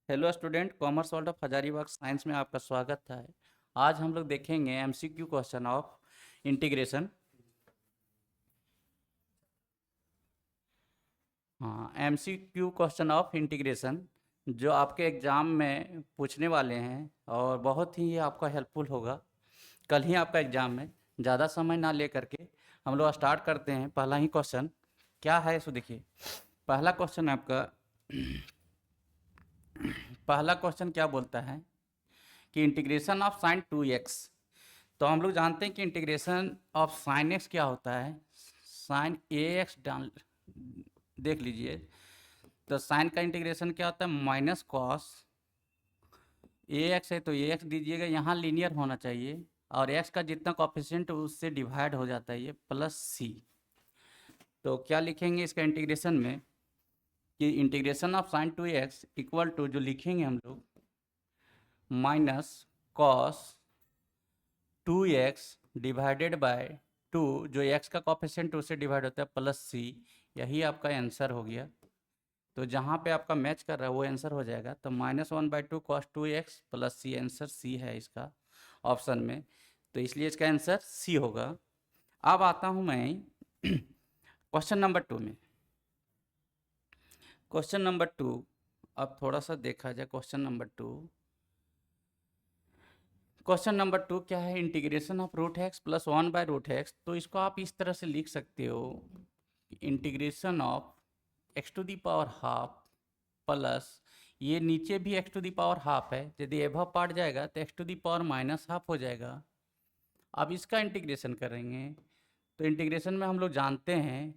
Hello student, commerce world of Hazaribagh science में आपका स्वागत है। आज हम लोग देखेंगे एमसीक्यू क्वेश्चन ऑफ इंटीग्रेशन। हाँ, एमसीक्यू क्वेश्चन ऑफ इंटीग्रेशन जो आपके एग्ज़ाम में पूछने वाले हैं और बहुत ही ये आपका हेल्पफुल होगा। कल ही आपका एग्ज़ाम है, ज़्यादा समय ना ले करके हम लोग स्टार्ट करते हैं। पहला ही क्वेश्चन क्या है इसको देखिए। पहला क्वेश्चन आपका पहला क्वेश्चन क्या बोलता है कि इंटीग्रेशन ऑफ साइन 2x। तो हम लोग जानते हैं कि इंटीग्रेशन ऑफ साइन एक्स क्या होता है। साइन ए एक्स डाल देख लीजिए। तो साइन का इंटीग्रेशन क्या होता है, माइनस कॉस ए एक्स है तो ए एक्स दीजिएगा, यहाँ लीनियर होना चाहिए और एक्स का जितना कॉफिशिएंट उससे डिवाइड हो जाता है ये प्लस सी। तो क्या लिखेंगे इसका इंटीग्रेशन में कि integration of sine 2x equal to जो लिखेंगे हम लोग minus cos 2x divided by 2, जो x का कॉफिशिएंट उससे डिवाइड होता है प्लस सी। यही आपका आंसर हो गया। तो जहाँ पे आपका मैच कर रहा है वो आंसर हो जाएगा। तो -1/2 cos 2x plus c, answer C है इसका ऑप्शन में। तो इसलिए इसका आंसर सी होगा। अब आता हूँ मैं क्वेश्चन नंबर 2 में। क्वेश्चन नंबर 2, अब थोड़ा सा देखा जाए क्वेश्चन नंबर 2। क्वेश्चन नंबर 2 क्या है, integration of root x plus 1/√x। तो इसको आप इस तरह से लिख सकते हो, integration of x to the power half plus ये नीचे भी x to the power half है, यदि एभव पार्ट जाएगा तो x to the power minus half हो जाएगा। अब इसका इंटीग्रेशन करेंगे तो इंटीग्रेशन में हम लोग जानते हैं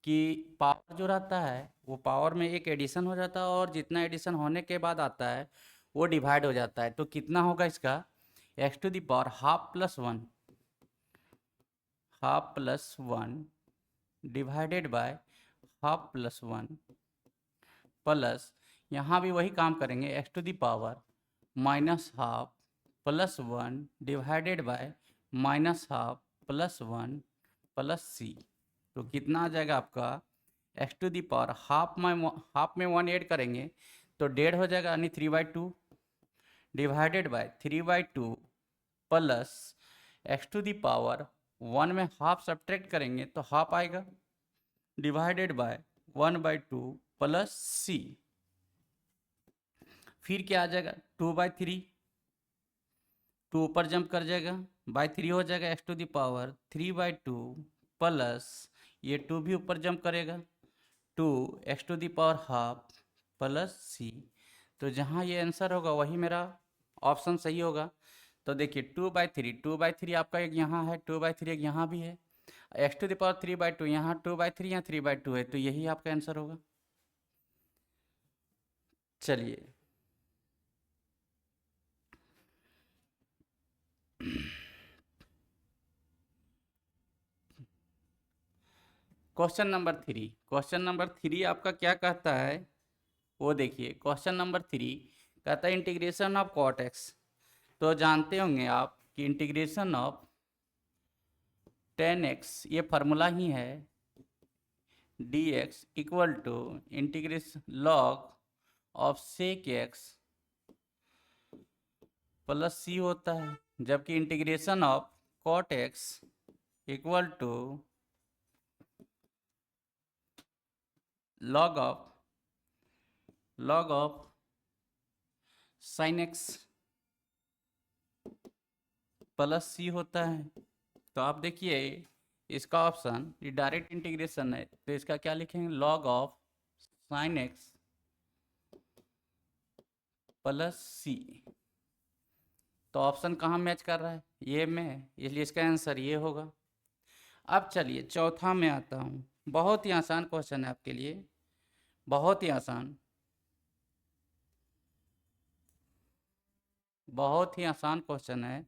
कि पावर जो रहता है वो पावर में एक एडिशन हो जाता है और जितना एडिशन होने के बाद आता है वो डिवाइड हो जाता है। तो कितना होगा इसका, x to the power half plus one divided by half plus one plus यहाँ भी वही काम करेंगे, x to the power minus half plus one divided by minus half plus one plus सी। तो कितना आ जाएगा आपका, x to the power half में वन ऐड करेंगे तो 1.5 हो जाएगा, यानी 3/2 divided by 3/2 plus x to the power one में हाफ सब्ट्रैक्ट करेंगे तो हाफ आएगा डिवाइडेड बाय 1/2 प्लस सी। फिर क्या आ जाएगा, 2/3, 2 ऊपर जंप कर जाएगा, बाय 3 हो जाएगा, x to the power 3/2 plus ये 2 भी ऊपर जंप करेगा, 2 x to the power half plus सी। तो जहाँ ये आंसर होगा वही मेरा ऑप्शन सही होगा। तो देखिए 2/3 आपका एक यहाँ है, 2/3 एक यहाँ भी है, एक्स टू दी पावर 3/2 यहाँ 2/3 यहाँ 3/2 है, तो यही आपका आंसर होगा। चलिए क्वेश्चन नंबर 3 आपका क्या कहता है वो देखिए। क्वेश्चन नंबर 3 कहता है इंटीग्रेशन ऑफ कॉट एक्स। तो जानते होंगे आप कि इंटीग्रेशन ऑफ 10x ये फार्मूला ही है, dx equal to integration log of sec x plus C होता है, जबकि integration of cot x equal to log of sine x plus C होता है। तो आप देखिए इसका ऑप्शन ये डायरेक्ट इंटीग्रेशन है, तो इसका क्या लिखेंगे, log of sine x plus सी। तो ऑप्शन कहाँ मैच कर रहा है, ये में, इसलिए इसका आंसर ये होगा। अब चलिए चौथा में आता हूँ। बहुत ही आसान क्वेश्चन है आपके लिए, बहुत ही आसान, बहुत ही आसान क्वेश्चन है।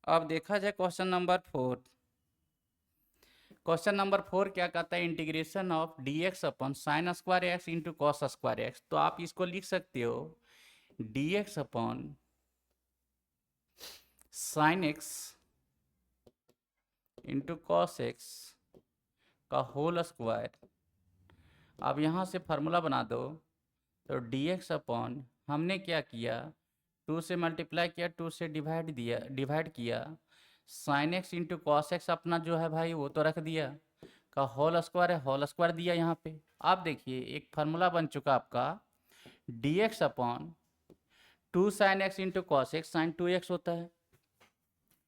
अब देखा जाए क्वेश्चन नंबर 4। क्वेश्चन नंबर 4 क्या कहता है, integration of dx upon sine square x into cos square x. तो आप इसको लिख सकते हो dx upon sine x into cos x का होल स्क्वायर। अब यहाँ से फार्मूला बना दो, तो dx अपॉन हमने क्या किया, 2 से मल्टीप्लाई किया, 2 से डिवाइड किया, sign x into cos x अपना जो है भाई वो तो रख दिया, का होल स्क्वायर है, होल स्क्वायर दिया यहाँ पे। आप देखिए एक फार्मूला बन चुका आपका, dx upon 2 sine x into cos x, sine 2x होता है,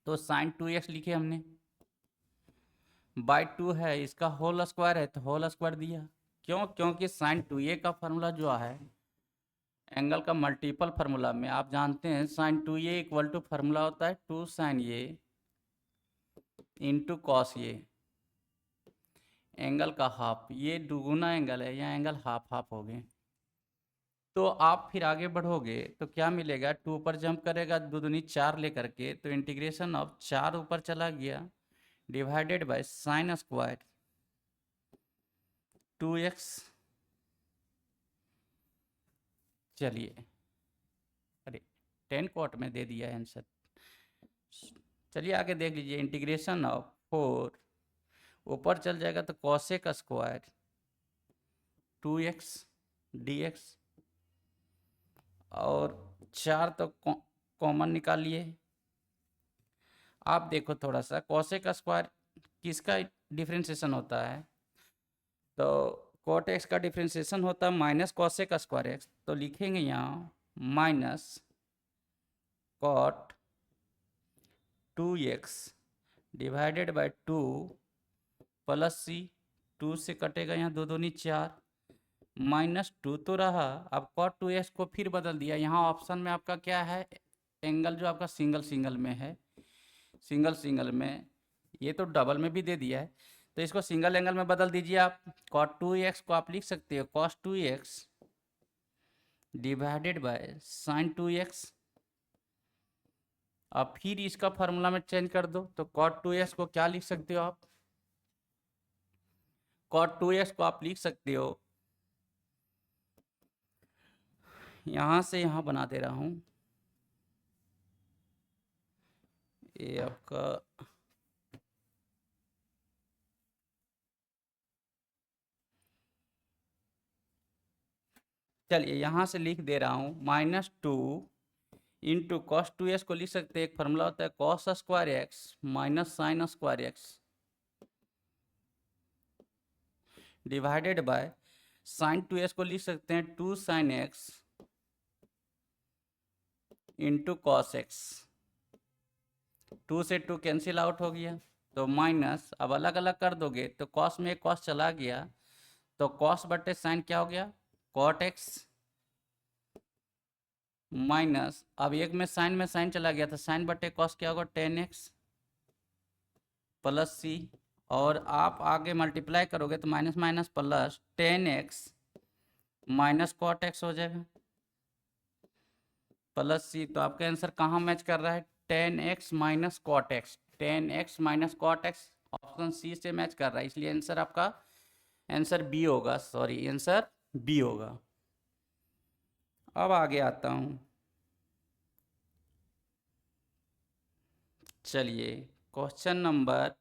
तो साइन 2x लिखे हमने, बाई 2 है, इसका होल स्क्वायर है तो होल स्क्वायर दिया। क्यों? क्योंकि साइन 2a का फार्मूला जो है एंगल का मल्टीपल फार्मूला में आप जानते हैं sign 2a equal to formula होता है 2 sign A into cos A, angle का हाफ, ये दुगुना एंगल है, यहाँ एंगल हाफ हाफ हो गए। तो आप फिर आगे बढ़ोगे तो क्या मिलेगा, 2 ऊपर जंप करेगा, 2 दूनी 4 लेकर के, तो इंटीग्रेशन ऑफ 4 ऊपर चला गया divided by sine square 2x। चलिए, अरे 10 कॉट में दे दिया है आंसर। चलिए आगे देख लीजिए, इंटीग्रेशन ऑफ 4 ऊपर चल जाएगा तो कॉसेक स्क्वायर 2x dx, और 4 तो कॉमन निकालिए। आप देखो थोड़ा सा, कॉसेक स्क्वायर किसका डिफ्रेंसिएशन होता है, तो कॉट एक्स का डिफ्रेंसिएशन होता है माइनस कॉसेक स्क्वायर एक्स, तो लिखेंगे यहाँ minus cot 2x divided by 2 plus C, 2 से कटेगा यहाँ, 2 दूनी 4, माइनस 2 तो रहा, अब कॉट 2x को फिर बदल दिया। यहाँ ऑप्शन में आपका क्या है, एंगल जो आपका सिंगल सिंगल में है, सिंगल सिंगल में, ये तो डबल में भी दे दिया है, तो इसको सिंगल एंगल में बदल दीजिए आप। cot 2x को आप लिख सकते हो cos 2x divided bye sin 2x, अब फिर इसका फार्मूला में चेंज कर दो, तो cot 2x को क्या लिख सकते हो आप, cot 2x को आप लिख सकते हो, यहाँ से यहाँ बना दे रहा हूँ, ये आपका चलिए यहाँ से लिख दे रहा हूँ -2 इंटू कॉस 2x को लिख सकते हैं, एक फार्मूला होता है cos square x minus sine square x divided by sign 2x को लिख सकते हैं 2 sine x into cos x, 2 से 2 कैंसिल आउट हो गया, तो माइनस, अब अलग अलग कर दोगे तो कॉस में कॉस चला गया, तो कॉस बटे साइन क्या हो गया, कॉट एक्स, माइनस, अब एक में साइन चला गया तो साइन बटे कॉस क्या होगा 10x प्लस सी, और आप आगे मल्टीप्लाई करोगे तो minus minus plus 10x minus cot x हो जाएगा प्लस सी, तो आपका आंसर कहाँ मैच कर रहा है, 10x minus cot x, 10x minus cot x option C से मैच कर रहा है, इसलिए आंसर आपका आंसर बी होगा, सॉरी आंसर बी होगा। अब आगे आता हूँ, चलिए क्वेश्चन नंबर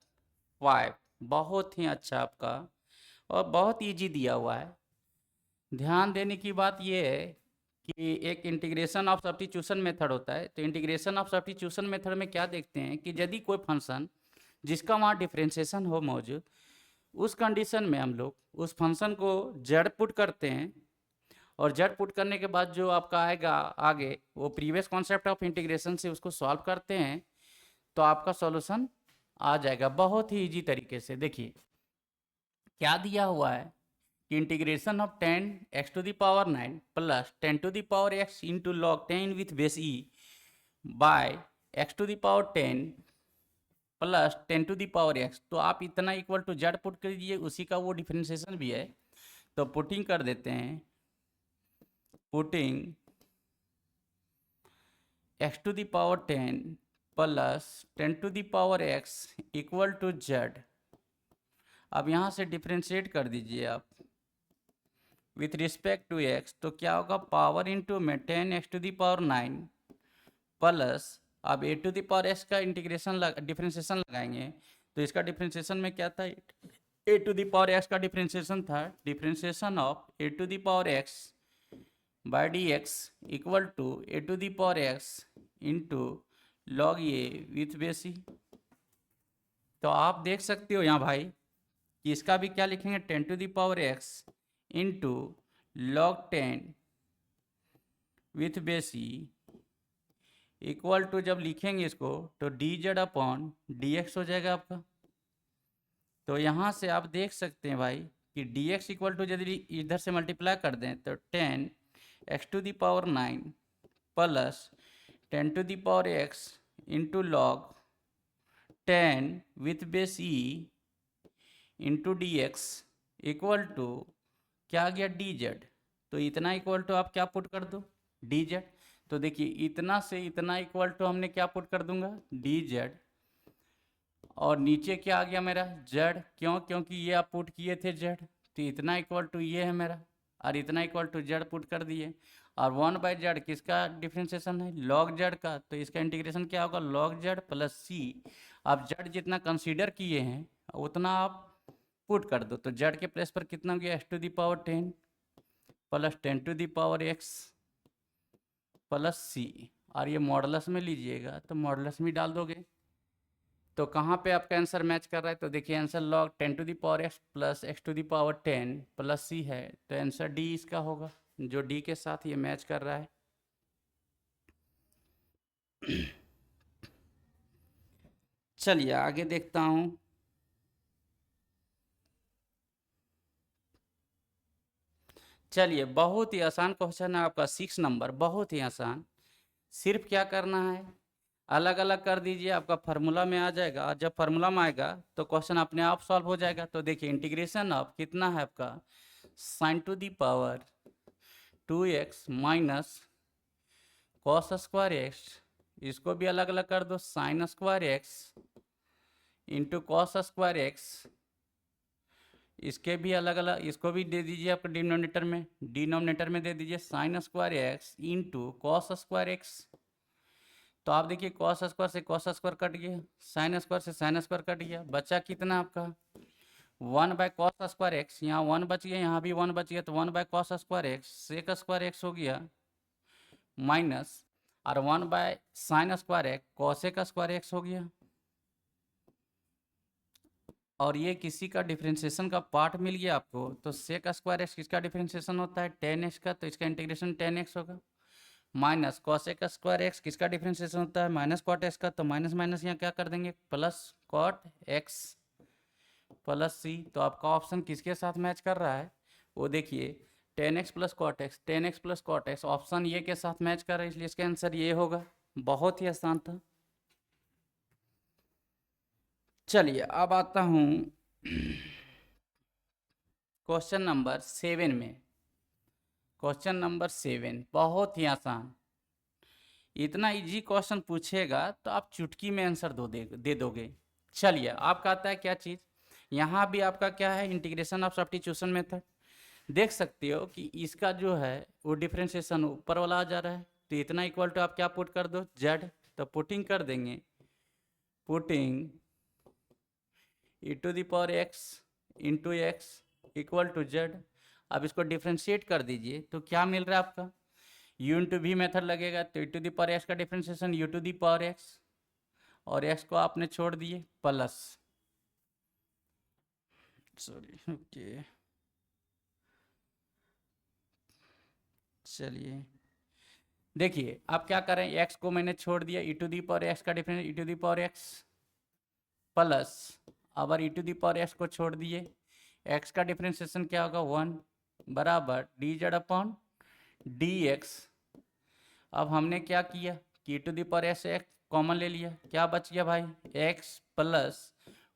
5, बहुत ही अच्छा आपका और बहुत इजी दिया हुआ है। ध्यान देने की बात यह है कि एक इंटीग्रेशन ऑफ सब्स्टिट्यूशन मेथड होता है, तो इंटीग्रेशन ऑफ सब्स्टिट्यूशन मेथड में क्या देखते हैं कि यदि कोई फंक्शन जिसका वहाँ डिफ्रेंशिएशन हो मौजूद, उस कंडीशन में हम लोग उस फंक्शन को जड़ पुट करते हैं, और जड़ पुट करने के बाद जो आपका आएगा आगे वो प्रीवियस कॉन्सेप्ट ऑफ इंटीग्रेशन से उसको सॉल्व करते हैं, तो आपका सॉल्यूशन आ जाएगा बहुत ही इजी तरीके से। देखिए क्या दिया हुआ है कि integration of 10x to the power 9 plus 10 to the power x into log 10 with base e by x to the power 10 plus 10 to the power x, तो आप इतना इक्वल टू जड़ पुट कर दीजिए, उसी का वो डिफरेंशिएशन भी है, तो पुटिंग कर देते हैं, putting x to the power 10 plus 10 to the power x equal to z। अब यहाँ से डिफ्रेंशिएट कर दीजिए आप विथ रिस्पेक्ट टू x, तो क्या होगा पावर इंटू में 10x to the power 9 plus, अब a to the power x का इंटीग्रेशन डिफ्रेंशिएशन लगाएंगे, तो इसका डिफ्रेंशिएशन में क्या था, a to the power x का डिफ्रेंशिएशन था, differentiation of a to the power x by D x equal to A to the power x into log A with base E. तो आप देख सकते हो यहाँ भाई कि इसका भी क्या लिखेंगे, 10 to the power x into log 10 with base e equal to, जब लिखेंगे इसको तो d z upon d x हो जाएगा आपका। तो यहाँ से आप देख सकते हैं भाई कि डी एक्स इक्वल टू यदि इधर से मल्टीप्लाई कर दें तो 10 x to the power 9 plus 10 to the power x into log 10 with base e into d x equal to क्या आ गया, डी जेड। तो इतना इक्वल टू आप क्या पुट कर दो, डी जेड। तो देखिए इतना से इतना इक्वल टू हमने क्या पुट कर दूंगा, डी जेड, और नीचे क्या आ गया मेरा, जेड। क्यों, क्योंकि ये आप पुट किए थे जेड, तो इतना इक्वल टू ये है मेरा, और इतना इक्वल टू जेड पुट कर दिए। और 1/z किसका डिफ्रेंशिएशन है, लॉग जेड का, तो इसका इंटीग्रेशन क्या होगा, लॉग जेड प्लस सी। आप जेड जितना कंसीडर किए हैं उतना आप पुट कर दो। तो जेड के प्लेस पर कितना हो गया, x to the power 10 plus 10 to the power x plus c. और ये मॉडुलस में लीजिएगा तो मॉडुलस में डाल दोगे। तो कहाँ पे आपका आंसर मैच कर रहा है, तो देखिए answer log 10 to the power x plus x to the power 10 plus c है। तो आंसर डी इसका होगा, जो डी के साथ ये मैच कर रहा है। चलिए आगे देखता हूँ। चलिए बहुत ही आसान क्वेश्चन है आपका 6 नंबर, बहुत ही आसान। सिर्फ क्या करना है, अलग अलग कर दीजिए, आपका फार्मूला में आ जाएगा। और जब फार्मूला में आएगा तो क्वेश्चन अपने आप सॉल्व हो जाएगा। तो देखिए इंटीग्रेशन ऑफ कितना है आपका, sine to the power 2x minus cos square x, इसको भी अलग अलग कर दो, sine square x into cos square x, इसके भी अलग अलग, इसको भी दे दीजिए आपको डिनोमिनेटर में दे दीजिए sign square x into cos square x. तो आप देखिए कॉस स्क्वायर से कॉस स्क्वायर कट गया, साइन स्क्वायर से साइन स्क्वायर कट गया, बचा कितना आपका 1/cos स्क्वायर एक्स। यहाँ 1 बच गया, यहाँ भी 1 बच गया, तो 1/cos square x sec square x हो गया माइनस, और 1/sin square x cosec square x हो गया। और ये किसी का डिफरेंशिएशन का पार्ट मिल गया आपको। तो सेक स्क्वायर एक्स किसका डिफरेंशिएशन होता है, 10x का, तो इसका इंटीग्रेशन 10x होगा माइनस कॉसेक स्क्वायर एक्स किसका डिफरेंशिएशन होता है, माइनस कॉट एक्स का, तो माइनस माइनस यहाँ क्या कर देंगे, प्लस कॉट एक्स प्लस सी। तो आपका ऑप्शन किसके साथ मैच कर रहा है, वो देखिए 10x plus cot x, 10x plus cot x, option ये के साथ मैच कर रहा है, इसलिए इसका आंसर ये होगा। बहुत ही आसान था। चलिए अब आता हूँ क्वेश्चन नंबर 7 में। क्वेश्चन नंबर 7 बहुत ही आसान, इतना इजी क्वेश्चन पूछेगा तो आप चुटकी में आंसर दे दोगे। चलिए आपका आता है क्या चीज़, यहाँ भी आपका क्या है, इंटीग्रेशन ऑफ सब्स्टिट्यूशन मेथड। देख सकते हो कि इसका जो है वो डिफरेंशिएशन ऊपर वाला आ जा रहा है, तो इतना इक्वल टू आप क्या पुट कर दो, जेड। तो पुटिंग कर देंगे, putting e to the power x into x equal to z. अब इसको डिफ्रेंशिएट कर दीजिए तो क्या मिल रहा है आपका, u इंटू वी मेथड लगेगा, तो e to the power x का differentiation u to the power x, और x को आपने छोड़ दिए प्लस, सॉरी ओके। चलिए देखिए आप क्या करें, x को मैंने छोड़ दिया, e to the power x का difference e to the power x plus, अब e to the power x को छोड़ दिए, x का डिफरेंशिएशन क्या होगा 1 बराबर d z upon d x. अब हमने क्या किया कि e to the power x common ले लिया, क्या बच गया भाई, x plus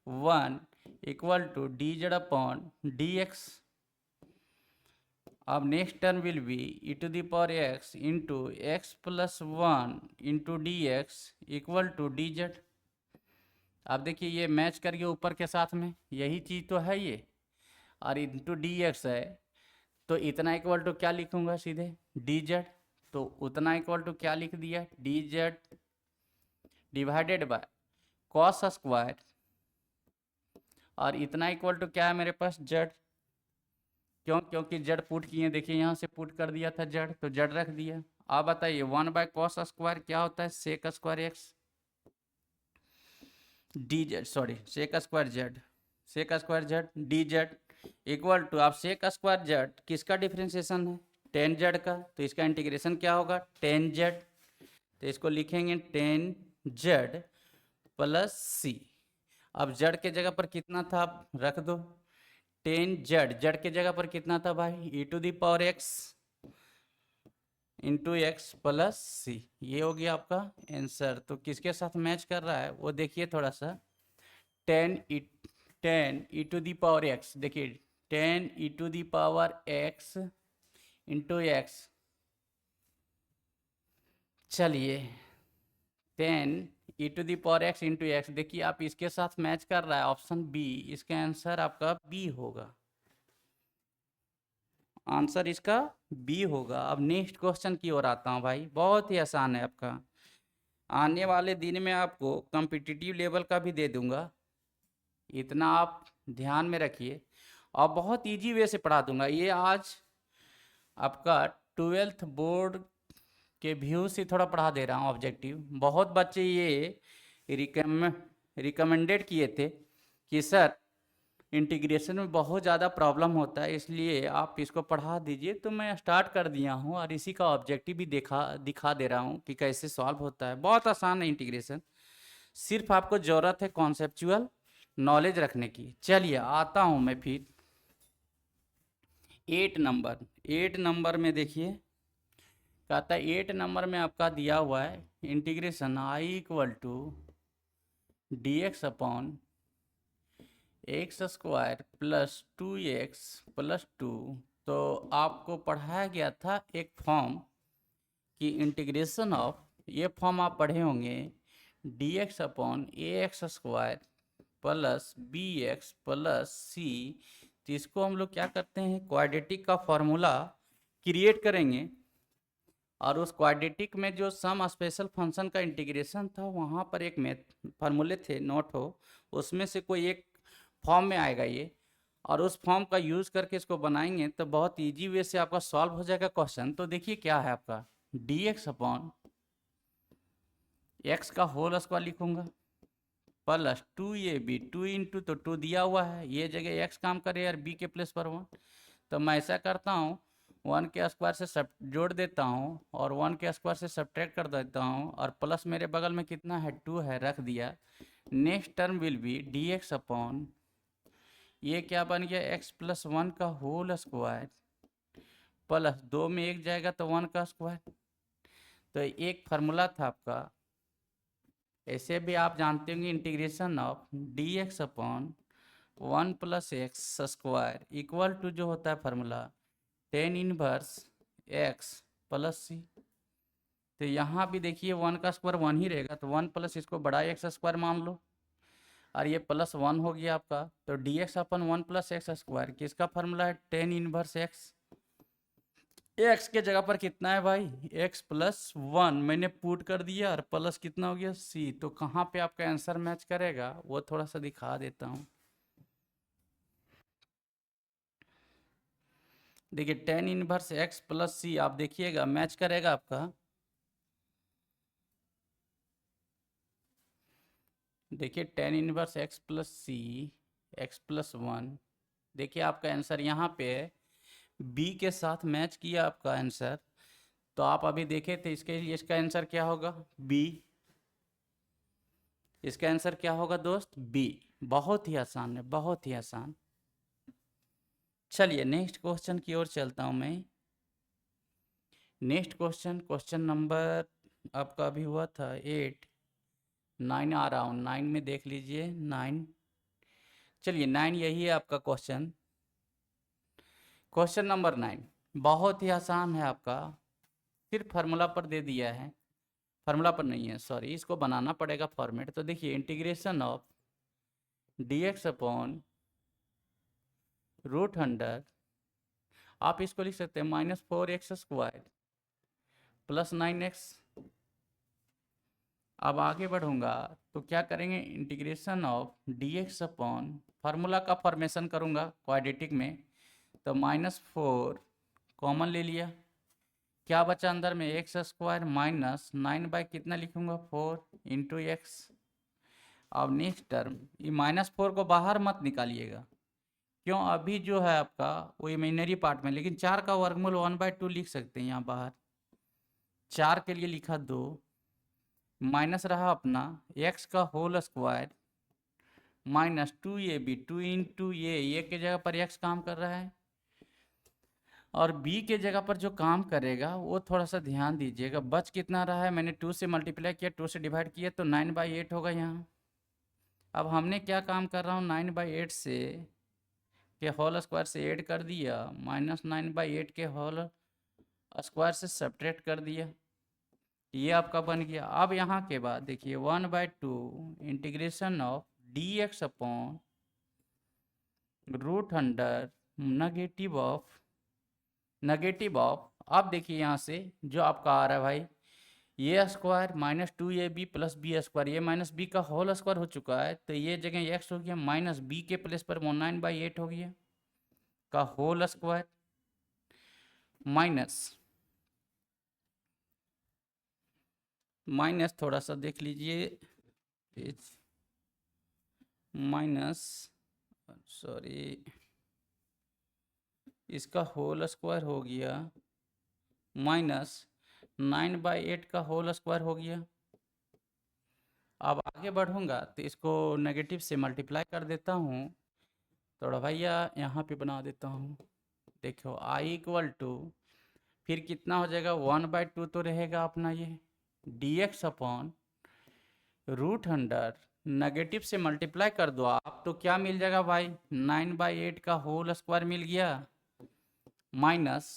1 equal to d z upon d x. अब next term will be e to the power x into x plus 1 into d x equal to d z. अब देखिए ये मैच करिए ऊपर के साथ में, यही चीज़ तो है ये, और इंटू डी एक्स है, तो इतना इक्वल टू क्या लिखूंगा सीधे, डी जेड। तो उतना इक्वल टू क्या लिख दिया, D Z divided by cos square, और इतना इक्वल टू क्या है मेरे पास, जेड। क्यों? क्योंकि जड़ पुट किए, देखिए यहाँ से पुट कर दिया था जड़, तो जड़ रख दिया। आप बताइए 1/cos² क्या होता है? sec² x dz, sorry sec² z dz equal to, आप sec² किसका डिफ्रेंसिएशन है? tan z का, तो इसका इंटीग्रेशन क्या होगा? tan z, तो इसको लिखेंगे tan z प्लस c। अब जड़ के जगह पर कितना था आप रख दो, tan z, जड़ के जगह पर कितना था भाई? e⁻x into x plus c. ये हो गया आपका आंसर। तो किसके साथ मैच कर रहा है वो देखिए थोड़ा सा, ten e to the power x, देखिए ten e to the power x into x, चलिए 10 e⁻x इंटू एक्स, देखिए आप इसके साथ मैच कर रहा है, ऑप्शन बी, इसका आंसर आपका बी होगा, आंसर इसका बी होगा। अब नेक्स्ट क्वेश्चन की ओर आता हूँ भाई, बहुत ही आसान है आपका, आने वाले दिन में आपको कॉम्पिटिटिव लेवल का भी दे दूंगा, इतना आप ध्यान में रखिए, और बहुत इजी वे से पढ़ा दूंगा। ये आज आपका 12th बोर्ड के व्यू से थोड़ा पढ़ा दे रहा हूँ ऑब्जेक्टिव। बहुत बच्चे ये रिकमेंडेड किए थे कि सर इंटीग्रेशन में बहुत ज़्यादा प्रॉब्लम होता है, इसलिए आप इसको पढ़ा दीजिए, तो मैं स्टार्ट कर दिया हूँ और इसी का ऑब्जेक्टिव भी दिखा दे रहा हूँ कि कैसे सॉल्व होता है। बहुत आसान है इंटीग्रेशन, सिर्फ आपको ज़रूरत है कॉन्सेप्चुअल नॉलेज रखने की। चलिए आता हूँ मैं फिर 8 नंबर में देखिए, कहता है 8 नंबर में आपका दिया हुआ है integration I equal to dx upon x² plus 2x plus 2। तो आपको पढ़ाया गया था एक फॉर्म कि इंटीग्रेशन ऑफ, ये फॉर्म आप पढ़े होंगे, dx upon ax² plus bx plus c। तो इसको हम लोग क्या करते हैं, क्वाड्रेटिक का फॉर्मूला क्रिएट करेंगे, और उस क्वाड्रेटिक में जो सम स्पेशल फंक्शन का इंटीग्रेशन था, वहाँ पर एक फार्मूले थे, नोट हो, उसमें से कोई एक फॉर्म में आएगा ये, और उस फॉर्म का यूज़ करके इसको बनाएंगे तो बहुत इजी वे से आपका सॉल्व हो जाएगा क्वेश्चन। तो देखिए क्या है आपका, dx अपॉन एक्स का होल स्क्वायर लिखूंगा प्लस 2ab, 2 इंटू, तो 2 दिया हुआ है, ये जगह x काम करे यार b के प्लेस पर 1, तो मैं ऐसा करता हूँ 1 के स्क्वायर से सब जोड़ देता हूँ और 1 के स्क्वायर से सब्ट्रैक्ट कर देता हूँ, और प्लस मेरे बगल में कितना है 2 है, रख दिया। Next term will B dx upon, ये क्या बन गया, x प्लस 1 का होल स्क्वायर प्लस 2 में 1 जाएगा तो 1 का स्क्वायर। तो एक फार्मूला था आपका, ऐसे भी आप जानते होंगे, integration of dx upon 1 plus x² equal to जो होता है formula tan inverse x plus सी। तो यहाँ भी देखिए 1 का स्क्वायर 1 ही रहेगा, तो 1 प्लस इसको बड़ा x² मान लो, और ये प्लस 1 हो गया आपका। तो dx अपन 1 प्लस x² किसका फार्मूला है, tan इनवर्स x। x के जगह पर कितना है भाई, x प्लस 1 मैंने पुट कर दिया, और प्लस कितना हो गया c। तो कहाँ पे आपका आंसर मैच करेगा वो थोड़ा सा दिखा देता हूँ। देखिए tan inverse x plus c, आप देखिएगा मैच करेगा आपका, देखिए tan इनवर्स x प्लस सी, एक्स प्लस 1, देखिए आपका आंसर यहाँ पे है, b के साथ मैच किया आपका आंसर। तो आप अभी देखे थे इसके, इसका आंसर क्या होगा, b, इसका आंसर क्या होगा दोस्त, b। बहुत ही आसान है, बहुत ही आसान। चलिए नेक्स्ट क्वेश्चन की ओर चलता हूँ मैं। नेक्स्ट क्वेश्चन, क्वेश्चन नंबर आपका अभी हुआ था 8, 9 आ रहा हूँ, 9 में देख लीजिए 9। चलिए 9 यही है आपका क्वेश्चन, क्वेश्चन नंबर 9 बहुत ही आसान है आपका, सिर्फ फार्मूला पर दे दिया है, फार्मूला पर नहीं है सॉरी, इसको बनाना पड़ेगा फॉर्मेट। तो देखिए integration of dx upon root under, आप इसको लिख सकते हैं -4x² प्लस 9x। अब आगे बढ़ूंगा तो क्या करेंगे, integration of dx upon, formula का फॉर्मेशन करूंगा क्वाड्रेटिक में, तो -4 कॉमन ले लिया, क्या बचा अंदर में एक्स स्क्वायर माइनस 9 बाई कितना लिखूंगा 4 इंटू एक्स। अब नेक्स्ट टर्म ये -4 को बाहर मत निकालिएगा, क्यों, अभी जो है आपका वो इमेजिनरी पार्ट में, लेकिन 4 का वर्गमूल 1/2 लिख सकते हैं यहाँ बाहर। 4 के लिए लिखा 2 माइनस रहा अपना एक्स का whole square minus 2ab 2 into ये के जगह पर एक्स काम कर रहा है और बी के जगह पर जो काम करेगा वो थोड़ा सा ध्यान दीजिएगा। बच कितना रहा है, मैंने 2 से मल्टीप्लाई किया, 2 से डिवाइड किया तो 9/8 होगा यहाँ। अब हमने क्या काम कर रहा हूँ 9/8 से के होल स्क्वायर से ऐड कर दिया माइनस 9/8 के होल स्क्वायर से सब्ट्रैक्ट कर दिया, ये आपका बन गया। अब यहाँ के बाद देखिए 1/2 integration of dx upon root under negative of अब देखिए यहाँ से जो आपका आ रहा है भाई ये square -2ab plus b square, ये माइनस बी का होल स्क्वायर हो चुका है तो ये जगह एक्स हो गया माइनस बी के प्लेस पर 9/8 हो गया का होल स्क्वायर माइनस थोड़ा सा देख लीजिए माइनस सॉरी इसका होल स्क्वायर हो गया माइनस 9/8 का होल स्क्वायर हो गया। अब आगे बढ़ूंगा तो इसको नेगेटिव से मल्टीप्लाई कर देता हूँ, थोड़ा भैया यहाँ पे बना देता हूँ। देखो i इक्वल टू फिर कितना हो जाएगा 1/2 तो रहेगा अपना ये dx upon root under negative से मल्टीप्लाई कर दो आप तो क्या मिल जाएगा भाई 9/8 का होल स्क्वायर मिल गया माइनस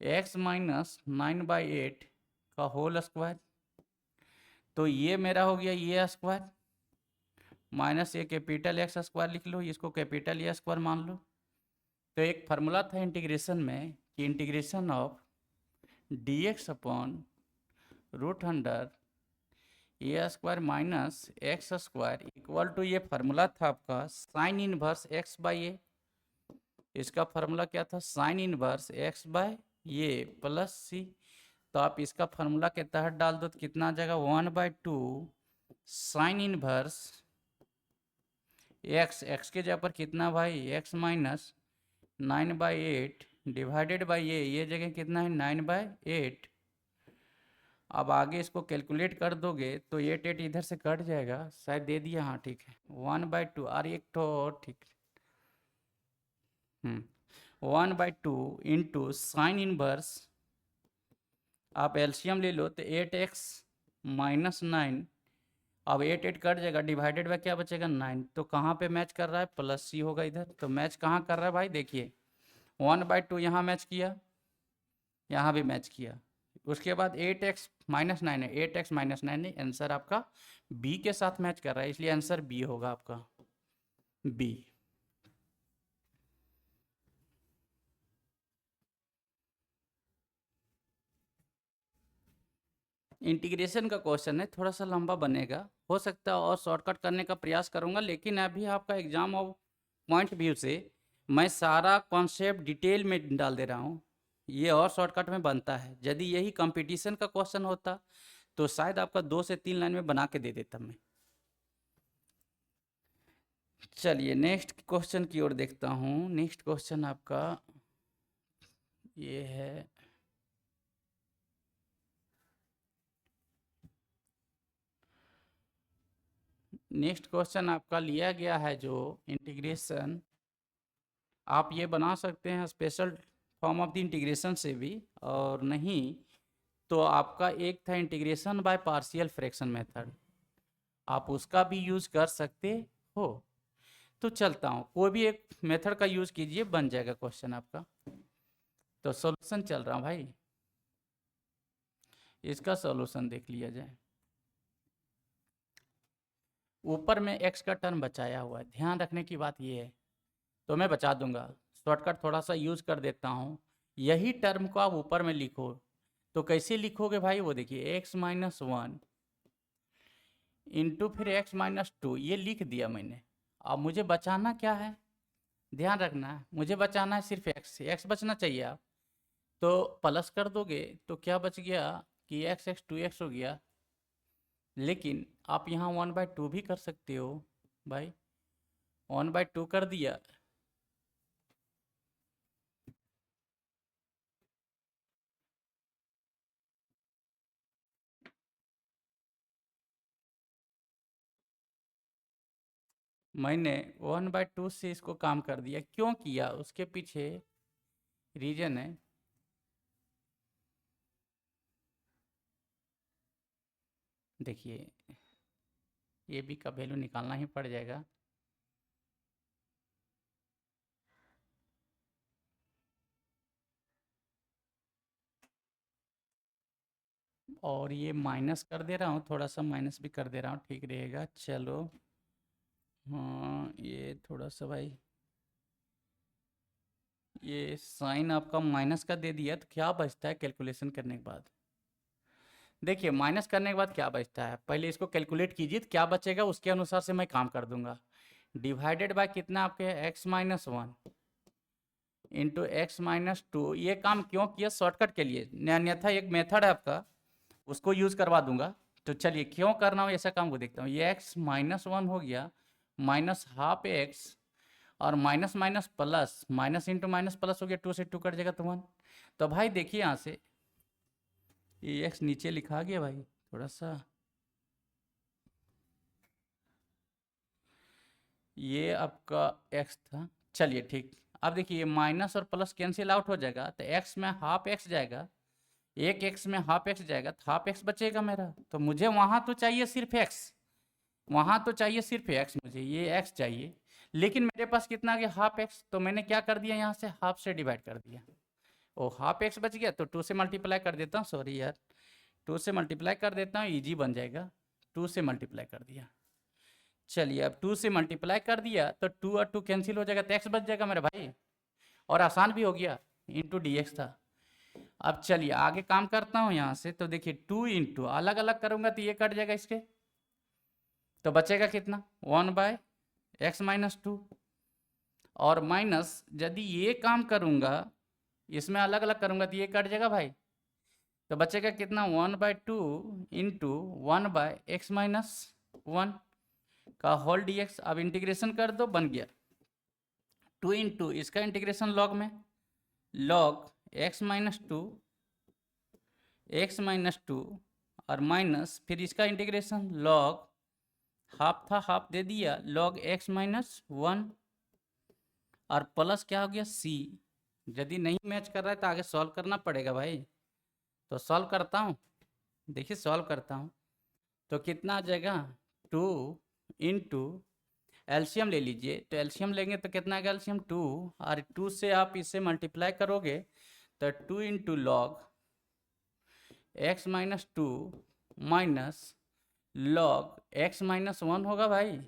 x माइनस 9/8 का होल स्क्वायर, तो ये मेरा हो गया ये स्क्वायर माइनस ये कैपिटल एक्स स्क्वायर लिख लो, इसको कैपिटल ए स्क्वायर मान लो। तो एक फार्मूला था इंटीग्रेशन में कि integration of dx upon root under a square minus x square equal to ये फार्मूला था आपका sine inverse x by a. इसका फार्मूला क्या था साइन इनवर्स एक्स बाय ये प्लस सी, तो आप इसका फार्मूला के तहत डाल दो तो कितना आ जाएगा 1/2 साइन इनवर्स एक्स के जगह पर कितना भाई एक्स माइनस 9/8 डिवाइडेड बाई ये जगह कितना है 9/8। अब आगे इसको कैलकुलेट कर दोगे तो 8 इधर से कट जाएगा, शायद दे दिया, हाँ ठीक है 1/2 और एक तो ठीक 1/2 इंटू साइन इनवर्स आप एलसीएम ले लो तो 8x माइनस 9, अब 8 कट जाएगा डिवाइडेड बाय क्या बचेगा 9, तो कहाँ पे मैच कर रहा है प्लस सी होगा इधर, तो मैच कहाँ कर रहा है भाई देखिए 1/2 यहाँ मैच किया यहाँ भी मैच किया, उसके बाद 8x माइनस 9 है 8x माइनस 9 है, आंसर आपका बी के साथ मैच कर रहा है इसलिए आंसर बी होगा आपका बी। इंटीग्रेशन का क्वेश्चन है थोड़ा सा लंबा बनेगा, हो सकता है और शॉर्टकट करने का प्रयास करूंगा, लेकिन अभी आपका एग्जाम और पॉइंट व्यू से मैं सारा कॉन्सेप्ट डिटेल में डाल दे रहा हूँ, ये और शॉर्टकट में बनता है। यदि यही कंपटीशन का क्वेश्चन होता तो शायद आपका 2 से 3 लाइन में बना के दे देता मैं। चलिए नेक्स्ट क्वेश्चन की ओर देखता हूँ। नेक्स्ट क्वेश्चन आपका ये है नेक्स्ट क्वेश्चन आपका लिया गया है जो इंटीग्रेशन आप ये बना सकते हैं special form of the integration से भी, और नहीं तो आपका एक था integration by partial fraction method, आप उसका भी यूज कर सकते हो। तो चलता हूँ कोई भी एक मेथड का यूज कीजिए बन जाएगा क्वेश्चन आपका। तो सॉल्यूशन चल रहा भाई, इसका सॉल्यूशन देख लिया जाए। ऊपर में x का टर्म बचाया हुआ है, ध्यान रखने की बात ये है, तो मैं बचा दूंगा, शॉर्टकट थोड़ा सा यूज कर देता हूँ। यही टर्म को आप ऊपर में लिखो तो कैसे लिखोगे भाई, वो देखिए x माइनस 1 इंटू फिर x माइनस 2, ये लिख दिया मैंने। अब मुझे बचाना क्या है, ध्यान रखना है, मुझे बचाना है सिर्फ एक्स, एक्स बचना चाहिए। आप तो प्लस कर दोगे तो क्या बच गया कि एक्स एक्स 2x हो गया। लेकिन आप यहाँ 1/2 भी कर सकते हो भाई, 1/2 कर दिया। मैंने 1/2 से इसको काम कर दिया, क्यों किया उसके पीछे रीजन है। देखिए ए बी का वैल्यू निकालना ही पड़ जाएगा। और ये माइनस कर दे रहा हूँ, थोड़ा सा माइनस भी कर दे रहा हूँ, ठीक रहेगा। चलो हाँ ये थोड़ा सा भाई, ये साइन आपका माइनस का दे दिया, तो क्या बचता है कैलकुलेशन करने के बाद। देखिए माइनस करने के बाद क्या बचता है, पहले इसको कैलकुलेट कीजिए तो क्या बचेगा, उसके अनुसार से मैं काम कर दूंगा। डिवाइडेड बाय कितना आपके x-1 इंटू x-2। ये काम क्यों किया, शॉर्टकट के लिए, अन्यथा एक मेथड है आपका उसको यूज़ करवा दूंगा। तो चलिए क्यों करना हो ऐसा काम को देखता हूँ। ये x-1 हो गया माइनस हाफ एक्स, और minus minus plus, minus into minus plus हो गया, 2 से 2 कट जाएगा तो 1। तो भाई देखिए यहाँ से ये एक्स नीचे लिखा गया भाई, थोड़ा सा ये आपका एक्स था। चलिए ठीक, अब देखिए माइनस और प्लस कैंसिल आउट हो जाएगा, तो एक्स में हाफ एक्स जाएगा, एक एक्स में हाफ एक्स जाएगा, तो हाफ एक्स बचेगा मेरा। तो मुझे वहाँ तो चाहिए सिर्फ एक्स, वहाँ तो चाहिए सिर्फ एक्स, मुझे ये एक्स चाहिए। लेकिन मेरे पास कितना आ गया, हाफ एक्स, तो मैंने क्या कर दिया, यहाँ से हाफ से डिवाइड कर दिया। ओ हाफ एक्स बच गया, तो 2 से मल्टीप्लाई कर देता हूँ, सॉरी यार 2 से मल्टीप्लाई कर देता हूँ, ईजी बन जाएगा। 2 से मल्टीप्लाई कर दिया। चलिए अब 2 से मल्टीप्लाई कर दिया तो 2 और 2 कैंसिल हो जाएगा, तो एक्स बच जाएगा मेरा भाई, और आसान भी हो गया, इंटू डी एक्स था। अब चलिए आगे काम करता हूँ यहाँ से, तो देखिए 2 इंटू अलग अलग करूँगा तो ये कट जाएगा इसके, तो बचेगा कितना 1/x-2। और माइनस यदि ये काम करूँगा, इसमें अलग अलग करूँगा तो ये कट जाएगा भाई, तो बचेगा कितना 1/2 इंटू 1/x-1 का होल डी एक्स। अब इंटीग्रेशन कर दो, बन गया 2 इंटू इसका इंटीग्रेशन लॉग में, लॉग x-2 x-2, और माइनस फिर इसका इंटीग्रेशन लॉग हाफ था हाफ दे दिया, लॉग x-1, और प्लस क्या हो गया c। यदि नहीं मैच कर रहा है तो आगे सॉल्व करना पड़ेगा भाई। तो सॉल्व करता हूँ, देखिए सॉल्व करता हूँ तो कितना आ जाएगा 2 इंटू, एलसीएम ले लीजिए, तो एलसीएम लेंगे तो कितना आएगा, एलसीएम 2, और 2 से आप इसे मल्टीप्लाई करोगे तो 2 into log x-2 minus log x-1 होगा भाई।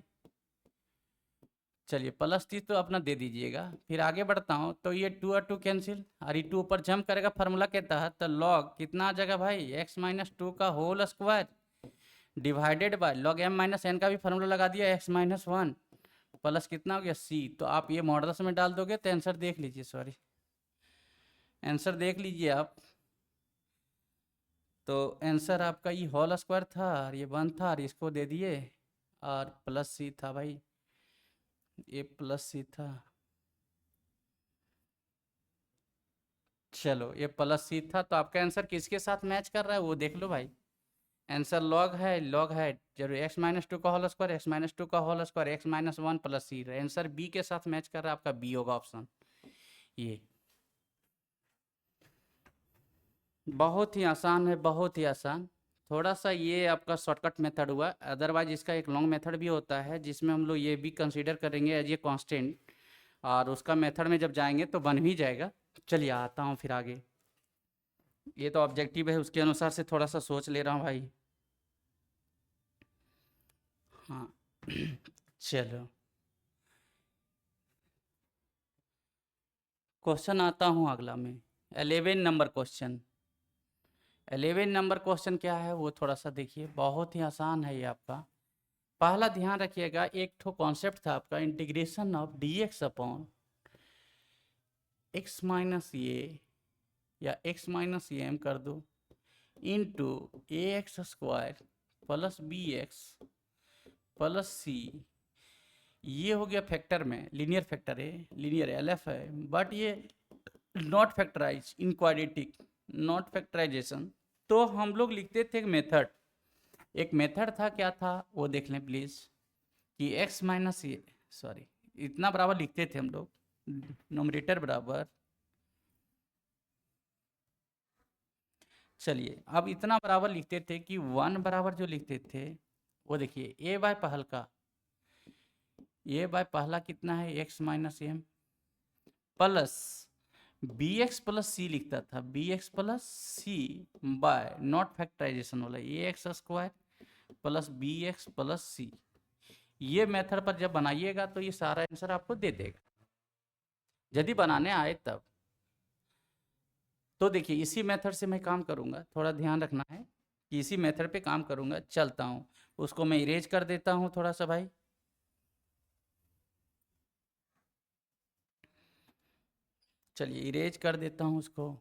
चलिए प्लस 30 तो अपना दे दीजिएगा, फिर आगे बढ़ता हूँ तो ये 2 और 2 कैंसिल, और ये 2 ऊपर जंप करेगा फार्मूला के तहत, तो लॉग कितना आ जाएगा भाई x-2 का whole square divided by log m-n का भी फार्मूला लगा दिया x-1 प्लस कितना हो गया c। तो आप ये मॉडल्स में डाल दोगे तो आंसर देख लीजिए, सॉरी आंसर देख लीजिए आप, तो आंसर आपका ये होल स्क्वायर था और ये 1 था, और इसको दे दिए, और प्लस सी था भाई, ये प्लस सी था। चलो ये प्लस सी था, तो आपका आंसर किसके साथ मैच कर रहा है वो देख लो भाई। आंसर लॉग है, लॉग है जरूर, x-2 का होल स्क्वायर, x-2 का whole square, x-1 plus c, answer b के साथ मैच कर रहा है, आपका बी होगा ऑप्शन ये। बहुत ही आसान है, बहुत ही आसान। थोड़ा सा ये आपका शॉर्टकट मेथड हुआ, अदरवाइज इसका एक लॉन्ग मेथड भी होता है जिसमें हम लोग ये भी कंसीडर करेंगे एज ये कांस्टेंट, और उसका मेथड में जब जाएंगे तो बन भी जाएगा। चलिए आता हूँ फिर आगे, ये तो ऑब्जेक्टिव है उसके अनुसार से थोड़ा सा सोच ले रहा हूँ भाई। हाँ चलो क्वेश्चन आता हूँ अगला में, 11 नंबर क्वेश्चन। 11 नंबर क्वेश्चन क्या है वो थोड़ा सा देखिए, बहुत ही आसान है ये आपका। पहला ध्यान रखिएगा, एक ठो कॉन्सेप्ट था आपका integration of d x upon x minus ये या एक्स माइनस ये एम कर दो into a x square plus b x plus c, ये हो गया फैक्टर में, लीनियर फैक्टर है, लीनियर एलएफ है, बट ये not factorize in quadratic, not factorization. तो हम लोग लिखते थे एक मेथड था, क्या था वो देख लें प्लीज, कि x माइनस ये, सॉरी, इतना बराबर लिखते थे हम लोग, नोमरेटर बराबर, चलिए अब इतना बराबर लिखते थे कि 1 बराबर जो लिखते थे वो देखिए a बाय पहला कितना है, x minus m plus b x plus c लिखता था, b x plus c by not factorization वाला a x square plus b x plus c. ये मेथड पर जब बनाइएगा तो ये सारा आंसर आपको दे देगा, यदि बनाने आए तब। तो देखिए इसी मेथड से मैं काम करूँगा, थोड़ा ध्यान रखना है कि इसी मेथड पे काम करूँगा। चलता हूँ, उसको मैं इरेज कर देता हूँ थोड़ा सा भाई। चलिए इरेज कर देता हूँ उसको।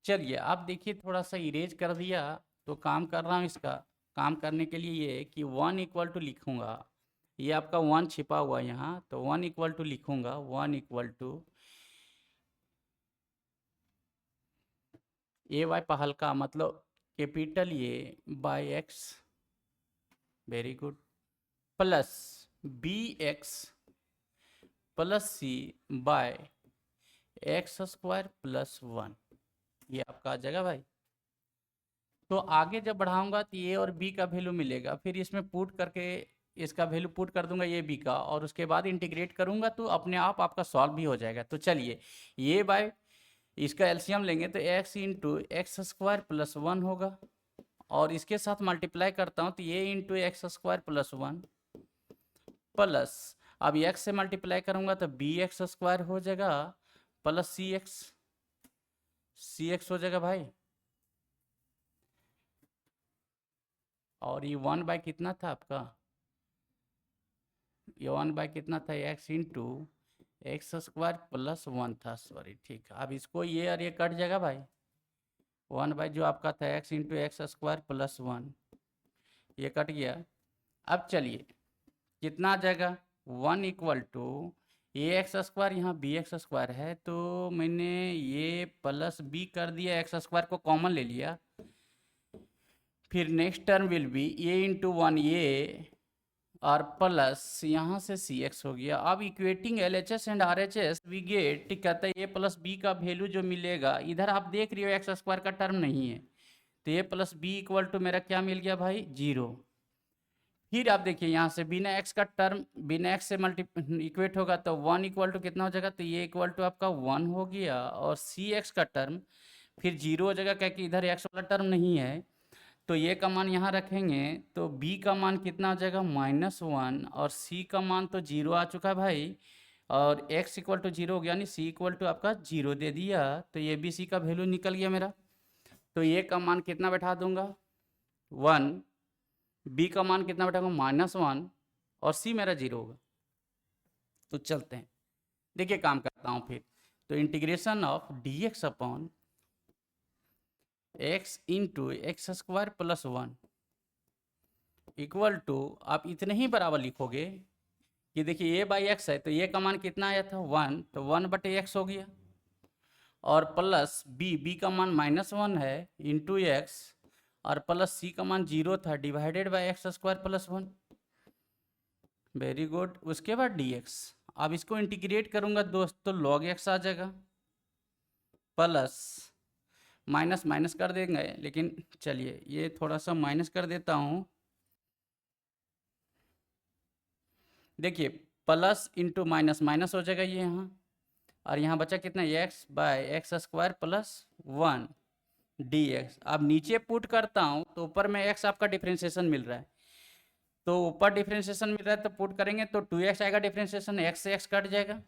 चलिए आप देखिए, थोड़ा सा इरेज कर दिया तो काम कर रहा हूँ इसका। काम करने के लिए ये कि 1 इक्वल टू लिखूँगा, ये आपका 1 छिपा हुआ यहाँ, तो 1 इक्वल टू लिखूँगा, 1 इक्वल टू ए वाई पहल का मतलब capital A by x, very good, plus b x plus c by x square plus 1, ये आपका आ जाएगा भाई। तो आगे जब बढ़ाऊंगा तो ए और बी का वैल्यू मिलेगा, फिर इसमें पुट करके इसका वैल्यू पुट कर दूंगा ए बी का, और उसके बाद इंटीग्रेट करूंगा तो अपने आप आपका सॉल्व भी हो जाएगा। तो चलिए ये बाय इसका एलसीएम लेंगे तो x into x square plus 1 होगा, और इसके साथ मल्टीप्लाई करता हूँ तो ये into x square plus 1 plus, अब एक्स से मल्टीप्लाई करूंगा तो बी एक्स स्क्वायर हो जाएगा प्लस सी एक्स हो जाएगा भाई। और ये 1 बाय कितना था आपका, ये 1 बाय कितना था, x into x square plus 1 था, सॉरी ठीक है। अब इसको ये और ये कट जाएगा भाई, 1 बाय जो आपका था x into x square plus 1, ये कट गया। अब चलिए कितना आ जाएगा, 1 equal to a x square, यहाँ बी एक्स स्क्वायर है तो मैंने ये प्लस बी कर दिया, एक्स स्क्वायर को कॉमन ले लिया, फिर next term will be a into 1 a और प्लस यहाँ से सी एक्स हो गया। अब equating L H S and R H S we get, ठीक कहता है ए प्लस बी का वैल्यू जो मिलेगा, इधर आप देख रहे हो एक्स स्क्वायर का टर्म नहीं है, तो ए प्लस बी इक्वल टू मेरा क्या मिल गया भाई, 0। फिर आप देखिए यहाँ से बिना एक्स का टर्म बिना एक्स से मल्टी इक्वेट होगा तो 1 इक्वल टू कितना हो जाएगा, तो ये इक्वल टू आपका 1 हो गया, और सी एक्स का टर्म फिर 0 हो जाएगा, क्योंकि इधर एक्स वाला टर्म नहीं है, तो ये का मान यहाँ रखेंगे तो b का मान कितना हो जाएगा, -1, और c का मान तो 0 आ चुका है भाई, और x इक्वल टू 0 हो गया, यानी c इक्वल टू आपका 0 दे दिया, तो ये भी c का वैल्यू निकल गया मेरा। तो ये का मान कितना बैठा दूंगा, 1, b का मान कितना बैठाऊंगा, -1, और c मेरा 0 होगा। तो चलते हैं, देखिए काम करता हूँ फिर। तो integration of dx upon x into x square plus 1 equal to, आप इतने ही बराबर लिखोगे कि देखिए ये बाई एक्स है तो ये का मान कितना आया था, 1, तो 1/x हो गया, और प्लस बी का मान -1 है इंटू एक्स, और प्लस सी का मान 0 था, divided by x square plus 1, very good. उसके बाद dx, अब इसको इंटीग्रेट करूंगा दोस्त तो log x आ जाएगा, प्लस माइनस माइनस कर देंगे, लेकिन चलिए ये थोड़ा सा माइनस कर देता हूँ, देखिए प्लस इंटू माइनस माइनस हो जाएगा ये यहाँ, और यहाँ बचा कितना, x by x square plus 1 dx। अब नीचे पुट करता हूँ तो ऊपर में x आपका डिफ्रेंशिएशन मिल रहा है, तो ऊपर डिफ्रेंशिएशन मिल रहा है तो पुट करेंगे तो 2x आएगा, डिफ्रेंशिएशन x से x कट जाएगा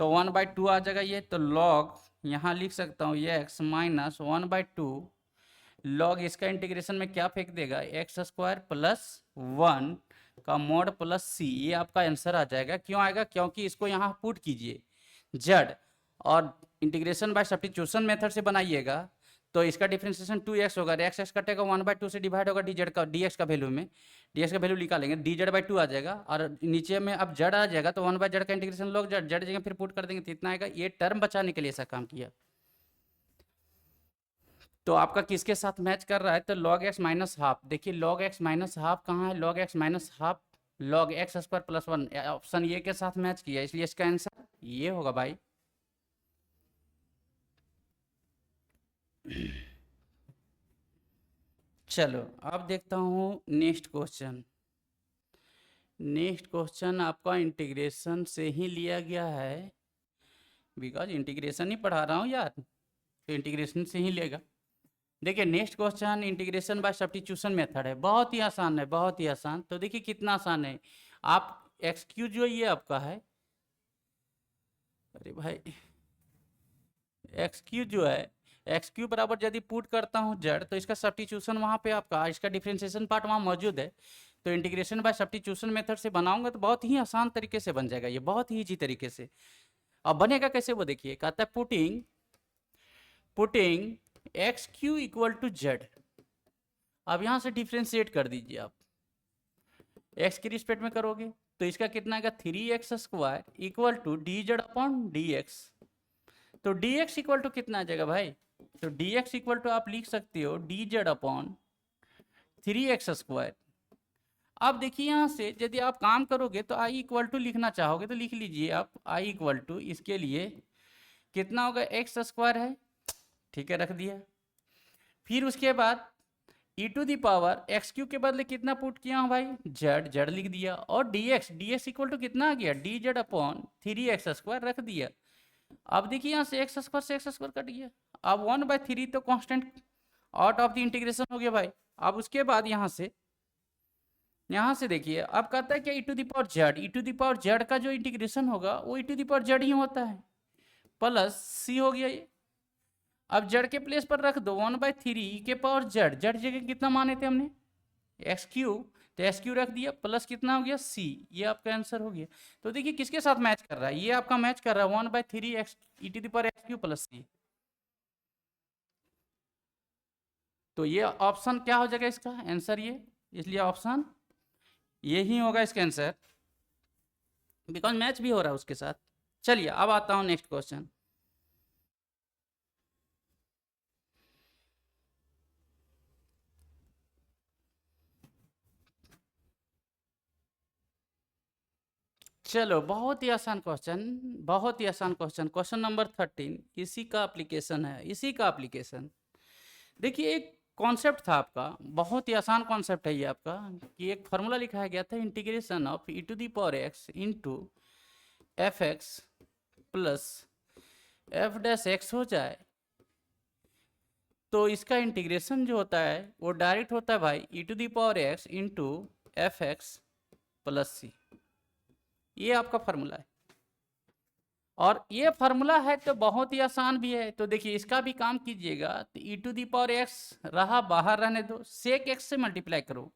तो 1/2 आ जाएगा ये। तो लॉग यहाँ लिख सकता हूँ ये x माइनस 1/2 लॉग इसका इंटीग्रेशन में क्या फेंक देगा, x² प्लस 1 का मॉड प्लस c। ये आपका आंसर आ जाएगा। क्यों आएगा, क्योंकि इसको यहाँ पुट कीजिए z और इंटीग्रेशन बाय सब्स्टिट्यूशन मेथड से बनाइएगा तो इसका डिफरेंशिएशन 2x होगा, x कटेगा 1/2 से डिवाइड होगा dz का, dx का वैल्यू में dx का वैल्यू निकालेंगे dz/2 आ जाएगा और नीचे में अब z आ जाएगा तो 1/z का इंटीग्रेशन लॉग z जगह फिर पुट कर देंगे तो इतना आएगा। ये टर्म बचाने के लिए ऐसा काम किया। तो आपका किसके साथ मैच कर रहा है, तो log x माइनस हाफ। देखिए log x माइनस हाफ कहाँ है, log x minus half log x² plus 1 option ये के साथ मैच किया, इसलिए इसका आंसर ये होगा भाई। चलो अब देखता हूँ नेक्स्ट क्वेश्चन। नेक्स्ट क्वेश्चन आपका इंटीग्रेशन से ही लिया गया है, बिकॉज इंटीग्रेशन ही पढ़ा रहा हूँ यार, तो इंटीग्रेशन से ही लेगा। देखिए next question integration by substitution method है, बहुत ही आसान है, बहुत ही आसान। तो देखिए कितना आसान है। आप x³ जो ये आपका है, अरे भाई x³ जो है, x³ बराबर यदि पुट करता हूँ z तो इसका सब्स्टिट्यूशन वहाँ पे आपका इसका डिफरेंशिएशन पार्ट वहाँ मौजूद है। तो इंटीग्रेशन बाय सब्स्टिट्यूशन मेथड से बनाऊंगा तो बहुत ही आसान तरीके से बन जाएगा ये, बहुत ही ईजी तरीके से। अब बनेगा कैसे वो देखिए, कहता है putting x³ equal to z। अब यहाँ से डिफ्रेंशिएट कर दीजिए आप, x के रिस्पेक्ट में करोगे तो इसका कितना आएगा 3x² इक्वल टू dz/dx। तो dx इक्वल टू कितना आ जाएगा भाई, तो dx इक्वल टू आप लिख सकते हो dz/3x²। अब देखिए यहाँ से यदि आप काम करोगे तो i इक्वल टू लिखना चाहोगे तो लिख लीजिए आप i इक्वल टू, इसके लिए कितना होगा x² है, ठीक है रख दिया। फिर उसके बाद e⁻ x³ के बदले कितना पुट किया हूँ भाई, z लिख दिया और dx इक्वल टू कितना आ गया dz/3x² रख दिया। अब देखिए यहाँ से x² से x² कट गया, अब 1/3 तो constant out of the integration हो गया भाई। अब उसके बाद यहाँ से देखिए अब कहता है क्या e⁻z का जो इंटीग्रेशन होगा वो e⁻z ही होता है, प्लस c हो गया ये। अब z के प्लेस पर रख दो 1/3 z जगह कितना माने थे हमने x³ तो x³ रख दिया प्लस कितना हो गया c, ये आपका आंसर हो गया। तो देखिए किसके साथ मैच कर रहा है, ये आपका मैच कर रहा है 1/3 e⁻x³ प्लस c। तो ये ऑप्शन क्या हो जाएगा इसका आंसर ये, इसलिए ऑप्शन ये ही होगा इसका आंसर, बिकॉज मैच भी हो रहा है उसके साथ। चलिए अब आता हूँ नेक्स्ट क्वेश्चन। चलो बहुत ही आसान क्वेश्चन, बहुत ही आसान क्वेश्चन, क्वेश्चन नंबर 13 इसी का एप्लीकेशन है, इसी का एप्लीकेशन। देखिए एक कॉन्सेप्ट था आपका, बहुत ही आसान कॉन्सेप्ट है ये आपका, कि एक फार्मूला लिखाया गया था integration of e⁻x into fx plus f' हो जाए तो इसका इंटीग्रेशन जो होता है वो डायरेक्ट होता है भाई e⁻x into fx plus c। ये आपका फार्मूला है और ये फार्मूला है तो बहुत ही आसान भी है। तो देखिए इसका भी काम कीजिएगा तो e⁻x रहा बाहर रहने दो, sec x से मल्टीप्लाई करो,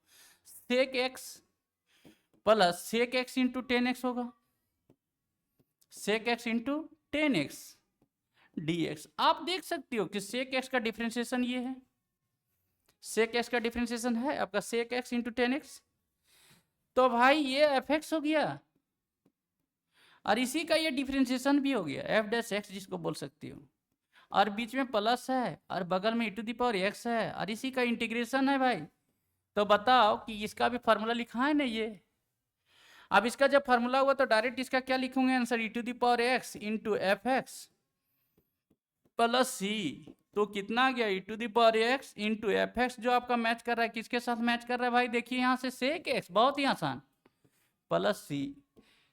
sec x plus sec x into 10x होगा, sec x into 10x dx। आप देख सकते हो कि sec x का डिफरेंशिएशन ये है, sec x का डिफरेंशिएशन है आपका sec x इंटू 10x। तो भाई ये fx हो गया और इसी का ये डिफरेंशिएशन भी हो गया f' जिसको बोल सकती हो, और बीच में प्लस है और बगल में e⁻x है और इसी का इंटीग्रेशन है भाई। तो बताओ कि इसका भी फार्मूला लिखा है ना ये। अब इसका जब फार्मूला हुआ तो डायरेक्ट इसका क्या लिखूंगे answer e⁻x into fx plus c। तो कितना आ गया e⁻x इंटू fx जो आपका मैच कर रहा है किसके साथ मैच कर रहा है भाई, देखिए यहाँ से sec x, बहुत ही आसान, प्लस c।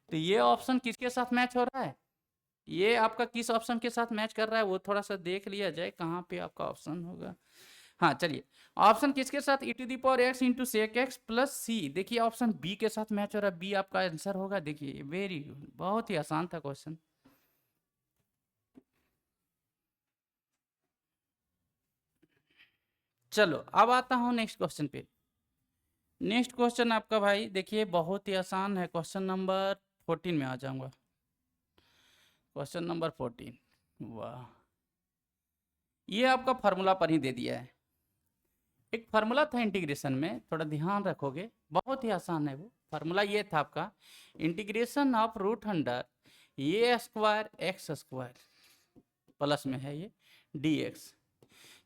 तो ये ऑप्शन किसके साथ मैच हो रहा है, ये आपका किस ऑप्शन के साथ मैच कर रहा है वो थोड़ा सा देख लिया जाए, कहाँ पे आपका ऑप्शन होगा। हाँ चलिए, ऑप्शन किसके साथ e to the power x into sec x plus c. देखिए ऑप्शन बी के साथ मैच हो रहा है, बी आपका आंसर होगा। देखिए वेरी गुड, बहुत ही आसान था क्वेश्चन। चलो अब आता हूँ नेक्स्ट क्वेश्चन पे। नेक्स्ट क्वेश्चन आपका भाई देखिए बहुत ही आसान है, क्वेश्चन नंबर 14 में आ जाऊंगा। क्वेश्चन नंबर 14, वाह, ये आपका फार्मूला पर ही दे दिया है। एक फार्मूला था इंटीग्रेशन में, थोड़ा ध्यान रखोगे, बहुत ही आसान है वो फार्मूला। ये था आपका integration of root under a square x square, plus में है ये डी एक्स।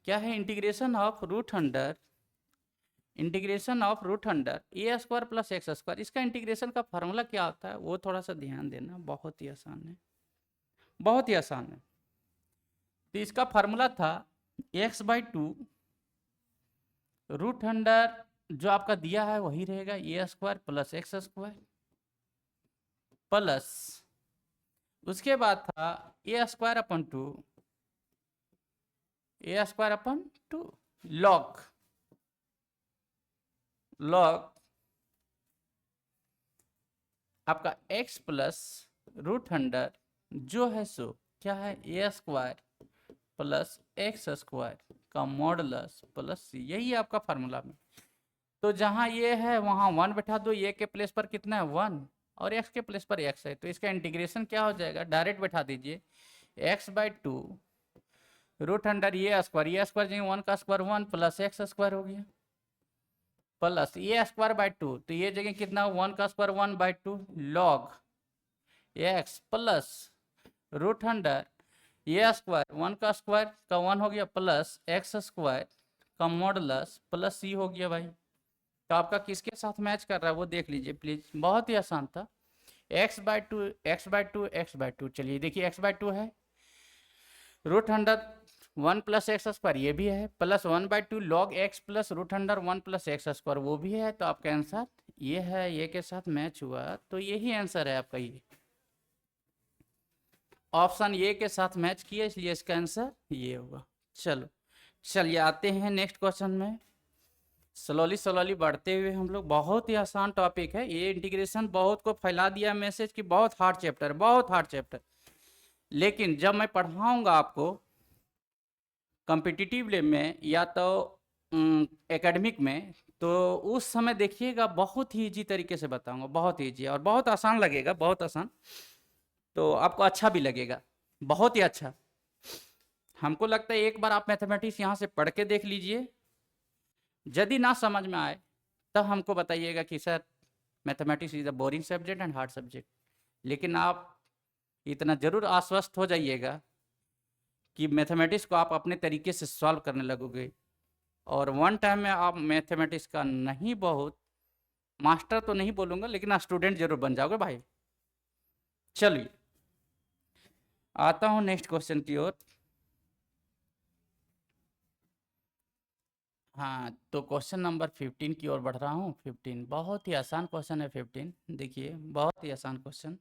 क्या है? Integration of root under a square plus x square. इसका इंटीग्रेशन का फार्मूला क्या होता है वो थोड़ा सा ध्यान देना, बहुत ही आसान है, बहुत ही आसान है। तो इसका फार्मूला था x/2 रूट अंडर जो आपका दिया है वही रहेगा a square plus x square, plus उसके बाद था ए स्क्वायर अपन 2 लॉग आपका x प्लस रूट अंडर जो है सो क्या है a square plus x square का मॉडुलस प्लस सी। यही है आपका फार्मूला में। तो जहां ये है वहां 1 बैठा दो, ये के प्लेस पर कितना है 1 और x के प्लेस पर x है, तो इसका इंटीग्रेशन क्या हो जाएगा, डायरेक्ट बैठा दीजिए x/2 root under a square जो 1 का स्क्वायर 1 प्लस एक्स स्क्वायर हो गया, प्लस ए स्क्वायर/2, तो ये जगह कितना 1 का square 1/2 log x plus root under a square 1 का स्क्वायर का 1 हो गया प्लस एक्स स्क्वायर का मॉडुलस प्लस सी हो गया भाई। तो आपका किसके साथ मैच कर रहा है वो देख लीजिए प्लीज, बहुत ही आसान था। x/2 चलिए देखिए x/2 है root under 1 plus x square, ये भी है, plus 1/2 log x plus root under 1 plus x square वो भी है। तो आपका आंसर ये है, ये के साथ मैच हुआ, तो यही आंसर है आपका। ये ऑप्शन ए के साथ मैच किया इसलिए इसका आंसर ये होगा। चलो चलिए आते हैं नेक्स्ट क्वेश्चन में, स्लोली बढ़ते हुए हम लोग। बहुत ही आसान टॉपिक है ये, इंटीग्रेशन बहुत को फैला दिया मैसेज कि बहुत हार्ड चैप्टर, लेकिन जब मैं पढ़ाऊंगा आपको कॉम्पिटिटिव में या तो एकेडमिक में, तो उस समय देखिएगा बहुत ही ईजी तरीके से बताऊंगा, बहुत ईजी और बहुत आसान लगेगा, बहुत आसान, तो आपको अच्छा भी लगेगा, बहुत ही अच्छा। हमको लगता है एक बार आप मैथमेटिक्स यहाँ से पढ़ के देख लीजिए, यदि ना समझ में आए तब हमको बताइएगा कि sir mathematics is a boring subject and hard subject. लेकिन आप इतना ज़रूर आश्वस्त हो जाइएगा कि मैथमेटिक्स को आप अपने तरीके से सॉल्व करने लगोगे, और वन टाइम में आप मैथमेटिक्स का नहीं, बहुत मास्टर तो नहीं बोलूँगा लेकिन आप स्टूडेंट जरूर बन जाओगे भाई। चलिए आता हूँ नेक्स्ट क्वेश्चन की ओर। हाँ, तो क्वेश्चन नंबर 15 की ओर बढ़ रहा हूँ। 15 बहुत ही आसान क्वेश्चन है। 15 देखिए बहुत ही आसान क्वेश्चन,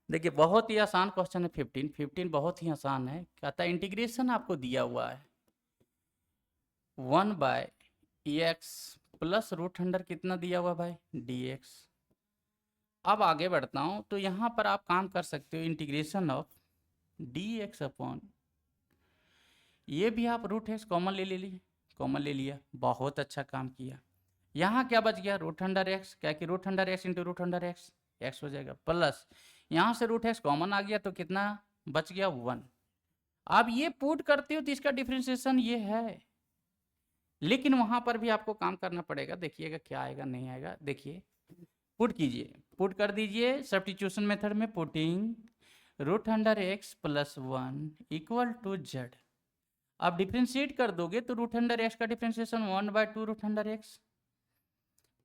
देखिए बहुत ही आसान क्वेश्चन है। 15 बहुत ही आसान है। कहता है इंटीग्रेशन आपको दिया हुआ है 1/x प्लस रूट अंडर कितना दिया हुआ भाई dx। अब आगे बढ़ता हूँ, तो यहाँ पर आप काम कर सकते हो इंटीग्रेशन ऑफ dx अपॉन, ये भी आप रूट एक्स कॉमन ले लिया, बहुत अच्छा काम किया। यहाँ क्या बच गया रूट अंडर एक्स, क्या कि root under x into root under x, x हो जाएगा, प्लस यहाँ से रूट एक्स कॉमन आ गया तो कितना बच गया 1। अब ये पुट करते हो तो इसका डिफ्रेंशिएशन ये है, लेकिन वहाँ पर भी आपको काम करना पड़ेगा। देखिएगा क्या आएगा नहीं आएगा, देखिए पुट कीजिए, पुट कर दीजिए सब्स्टिट्यूशन मेथड में, putting root under x plus 1 equal to z. आप डिफ्रेंशिएट कर दोगे तो रूट अंडर एक्स का differentiation 1/2 root under x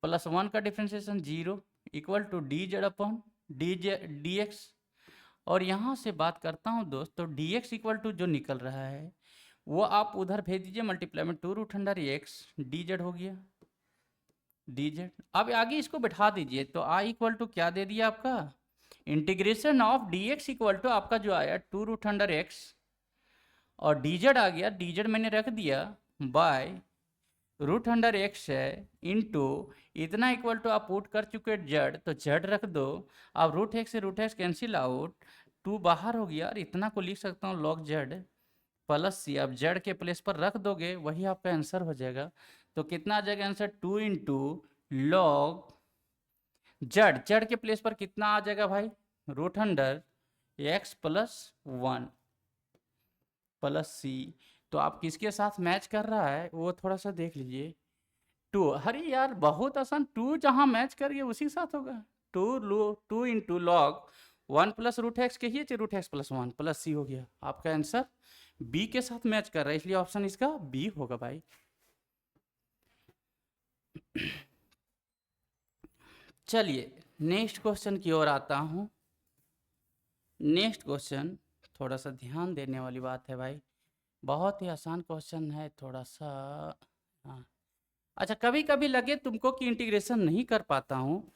plus 1 का differentiation 0 equal to d z upon d x. और यहाँ से बात करता हूँ दोस्त, तो डी एक्स इक्वल टू जो निकल रहा है वो आप उधर भेज दीजिए मल्टीप्लाई में 2 root under x d z हो गया डी जेड। अब आगे इसको बैठा दीजिए तो आई इक्वल टू क्या दे दिया आपका integration of d x equal to आपका जो आया 2 रूट अंडर एक्स और dz आ गया, dz मैंने रख दिया बाय रूट अंडर एक्स है इंटू इतना इक्वल टू आप पुट कर चुके जेड, तो जेड रख दो। अब रूट एक्स कैंसिल आउट, 2 बाहर हो गया और इतना को लिख सकता हूँ लॉग जेड प्लस सी। अब जेड के प्लेस पर रख दोगे वही आपका आंसर हो जाएगा। तो कितना आ जाएगा answer, 2 into log z, z के प्लेस पर कितना आ जाएगा भाई, root under x plus 1 plus सी। तो आप किसके साथ मैच कर रहा है वो थोड़ा सा देख लीजिए। 2, अरे यार बहुत आसान, 2 जहाँ मैच करिए उसी के साथ होगा। 2 into log 1 plus root x कहिए, root x plus 1 plus c हो गया। आपका आंसर बी के साथ मैच कर रहा है, इसलिए ऑप्शन इसका बी होगा भाई। चलिए नेक्स्ट क्वेश्चन की ओर आता हूँ। नेक्स्ट क्वेश्चन थोड़ा सा ध्यान देने वाली बात है भाई, बहुत ही आसान क्वेश्चन है थोड़ा सा। हाँ, अच्छा कभी कभी लगे तुमको कि इंटीग्रेशन नहीं कर पाता हूँ,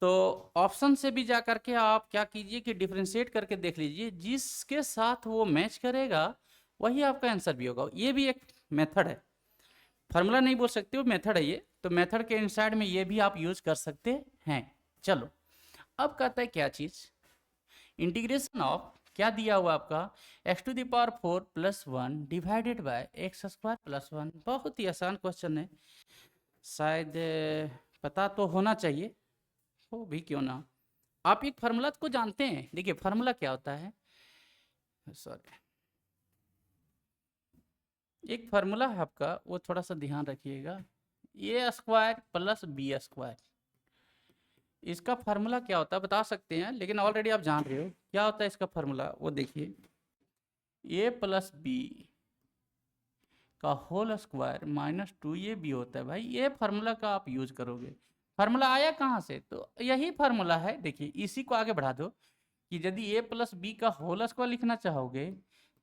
तो ऑप्शन से भी जा करके आप क्या कीजिए कि डिफरेंशिएट करके देख लीजिए, जिसके साथ वो मैच करेगा वही आपका आंसर भी होगा। ये भी एक मेथड है, फार्मूला नहीं बोल सकते हो, मेथड है ये। तो मेथड के इनसाइड में ये भी आप यूज कर सकते हैं। चलो अब कहता है क्या चीज, इंटीग्रेशन ऑफ क्या दिया हुआ आपका x to the power 4 plus 1 divided by x square plus 1। बहुत ही आसान क्वेश्चन है, शायद पता तो होना चाहिए, हो भी क्यों ना। आप एक फार्मूला को जानते हैं, देखिए फार्मूला क्या होता है, सॉरी एक फार्मूला है आपका, वो थोड़ा सा ध्यान रखिएगा। ए स्क्वायर प्लस बी स्क्वायर, इसका फार्मूला क्या होता है बता सकते हैं, लेकिन ऑलरेडी आप जान रहे हो क्या होता है इसका फार्मूला। वो देखिए ए प्लस बी का होल स्क्वायर माइनस 2ab होता है भाई। ये फार्मूला का आप यूज करोगे। फार्मूला आया कहाँ से, तो यही फार्मूला है। देखिए इसी को आगे बढ़ा दो कि यदि ए प्लस बी का होल स्क्वायर लिखना चाहोगे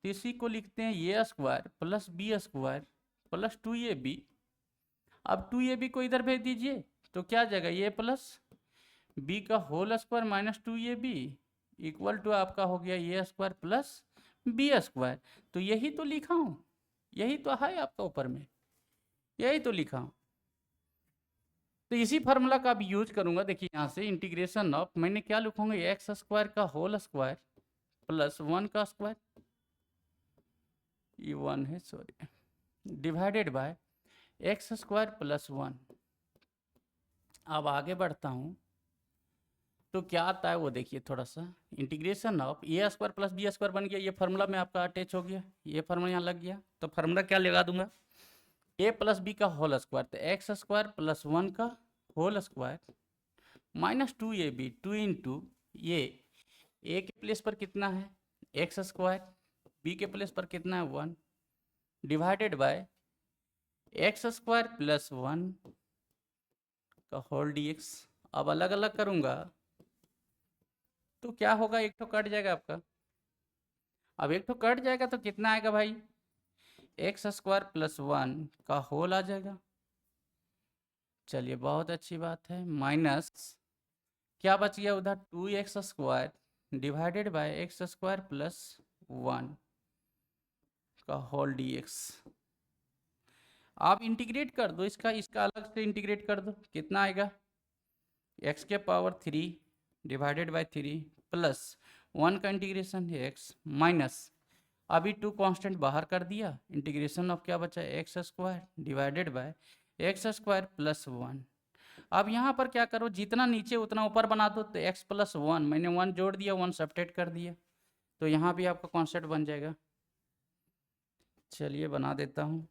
तो इसी को लिखते हैं a square plus b square plus 2ab। अब 2ab को इधर भेज दीजिए तो क्या आ जाएगा, ए प्लस बी का whole square minus 2ab equal to आपका हो गया a square plus b square. तो यही तो लिखा हूँ, यही तो है आपका ऊपर में, यही तो लिखा हूँ। तो इसी फार्मूला का भी यूज करूंगा। देखिए यहाँ से इंटीग्रेशन ऑफ, मैंने क्या लिखूंगा, एक्स स्क्वायर का होल स्क्वायर प्लस 1 का स्क्वायर, ये 1 है sorry, divided by x square plus 1। अब आगे बढ़ता हूँ तो क्या आता है वो देखिए थोड़ा सा, integration of a square plus b square बन गया, ये फार्मूला में आपका अटैच हो गया, ये फार्मूला यहाँ लग गया। तो फार्मूला क्या लगा दूंगा, ए प्लस बी का होल स्क्वायर, तो एक्स स्क्वायर प्लस 1 का whole square minus 2ab, 2 into ये ए के प्लेस पर कितना है एक्स स्क्वायर, बी के प्लेस पर कितना है 1, divided by x square plus 1 का होल dx। अब अलग अलग करूंगा तो क्या होगा, एक तो कट जाएगा आपका। अब एक तो कट जाएगा तो कितना आएगा भाई, एक्स स्क्वायर प्लस 1 का होल आ जाएगा। चलिए बहुत अच्छी बात है, माइनस क्या बच गया उधर, 2x square divided by x square plus 1 का होल dx। आप इंटीग्रेट कर दो इसका, इसका अलग से इंटीग्रेट कर दो, कितना आएगा, x के पावर 3 डिवाइडेड बाय 3 प्लस 1 का इंटीग्रेशन है x माइनस, अभी 2 कांस्टेंट बाहर कर दिया, इंटीग्रेशन ऑफ क्या बचा, x square divided by x square plus 1। अब यहाँ पर क्या करो, जितना नीचे उतना ऊपर बना दो, तो x प्लस 1 मैंने 1 जोड़ दिया, 1 सब्ट्रैक्ट कर दिया, तो यहाँ भी आपका कांस्टेंट बन जाएगा। चलिए बना देता हूँ,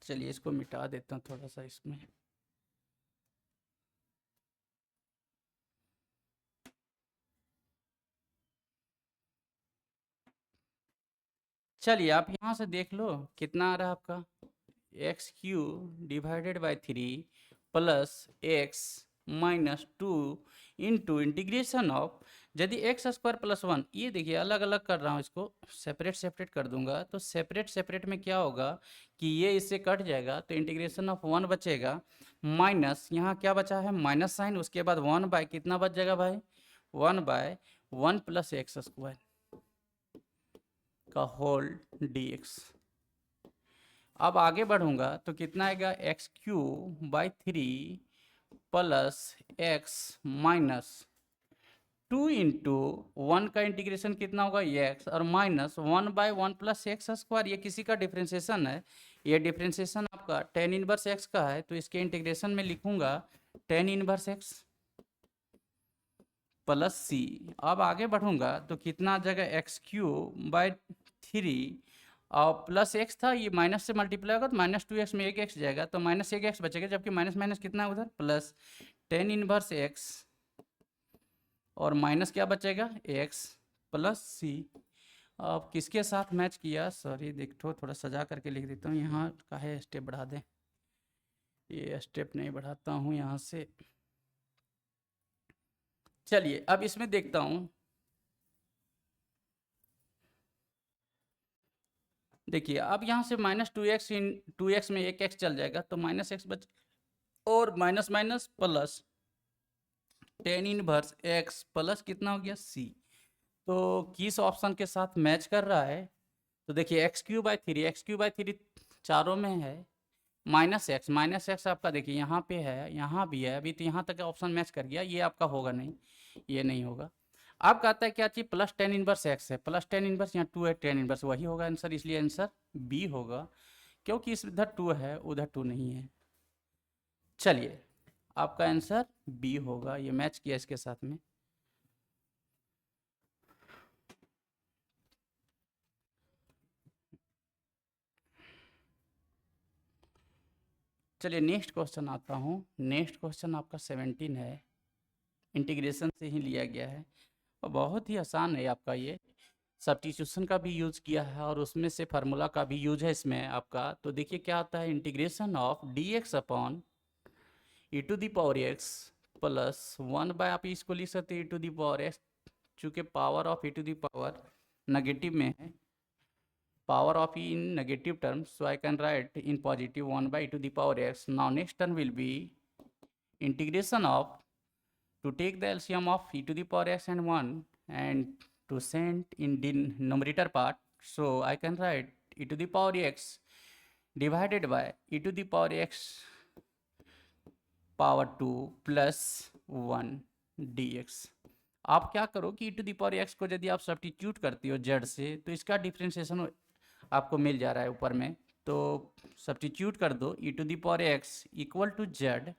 चलिए इसको मिटा देता हूँ थोड़ा सा इसमें। चलिए आप यहाँ से देख लो कितना आ रहा है आपका, x Q divided by 3 plus x minus 2 into integration of, यदि एक्स स्क्वायर प्लस 1, ये देखिए अलग अलग कर रहा हूँ, इसको सेपरेट सेपरेट कर दूंगा, तो सेपरेट सेपरेट में क्या होगा कि ये इससे कट जाएगा, तो इंटीग्रेशन ऑफ 1 बचेगा, माइनस यहाँ क्या बचा है माइनस साइन, उसके बाद 1 बाय कितना बच जाएगा भाई, 1 बाय 1 प्लस एक्स स्क्वायर। का होल dx। अब आगे बढ़ूंगा तो कितना आएगा, x Q by 3 plus x minus 2 into 1 का इंटीग्रेशन कितना होगा x, और माइनस 1/1 प्लस एक्स स्क्वायर। ये किसी का डिफ्रेंसिएशन है, ये डिफ्रेंसिएशन आपका टेन इनवर्स x का है, तो इसके इंटीग्रेशन में लिखूंगा tan inverse x plus c. अब आगे बढ़ूंगा तो कितना आ जाएगा, एक्स क्यू बाई 3 और प्लस एक्स था, ये माइनस से मल्टीप्लाई होगा तो माइनस 2x में एक एक्स जाएगा, तो माइनस एक एक्स बचेगा, जबकि माइनस माइनस कितना है उधर प्लस टेन इनवर्स एक्स, और माइनस क्या बचेगा एक्स प्लस सी। अब किसके साथ मैच किया, सॉरी देखो थोड़ा सजा करके लिख देता हूँ, यहाँ काहे स्टेप बढ़ा दें, ये स्टेप नहीं बढ़ाता हूँ यहाँ से। चलिए अब इसमें देखता हूँ, देखिए अब यहाँ से माइनस 2x इन 2x में एक x चल जाएगा तो माइनस एक्स बच, और minus minus plus tan inverse x plus कितना हो गया c। तो किस ऑप्शन के साथ मैच कर रहा है, तो देखिए एक्स क्यू बाई थ्री चारों में है, माइनस एक्स आपका देखिए यहाँ पे है, यहाँ भी है, अभी तो यहाँ तक ऑप्शन मैच कर गया, ये आपका होगा नहीं, ये नहीं होगा। आप कहता है क्या चीज़, प्लस टेन इनवर्स एक्स है, प्लस टेन इनवर्स यहाँ 2 है, टेन इनवर्स वही होगा आंसर, इसलिए आंसर बी होगा, क्योंकि इस इधर 2 है उधर 2 नहीं है। चलिए आपका आंसर बी होगा, ये मैच किया इसके साथ में। चलिए नेक्स्ट क्वेश्चन आता हूँ। नेक्स्ट क्वेश्चन आपका 17 है, इंटीग्रेशन से ही लिया गया है और बहुत ही आसान है आपका, ये सब्स्टिट्यूशन का भी यूज किया है और उसमें से फार्मूला का भी यूज है इसमें आपका। तो देखिए क्या आता है, integration of d x upon e to the power x plus 1 by, आप इसको लिख सकते हैं e to the power x, चूँकि power of e to the power negative में है, power of e in negative terms, so I can write in positive 1 by e to the power x. Now next term will be integration of, to take the LCM of e to the power x and 1 and to send in numerator part, so I can write e to the power x divided by e to the power x power 2 plus 1 dx। आप क्या करो कि e to the power x को यदि आप substitute करती हो z से, तो इसका डिफ्रेंसिएशन आपको मिल जा रहा है ऊपर में, तो सब्स्टिट्यूट कर दो e to the power x equal to z,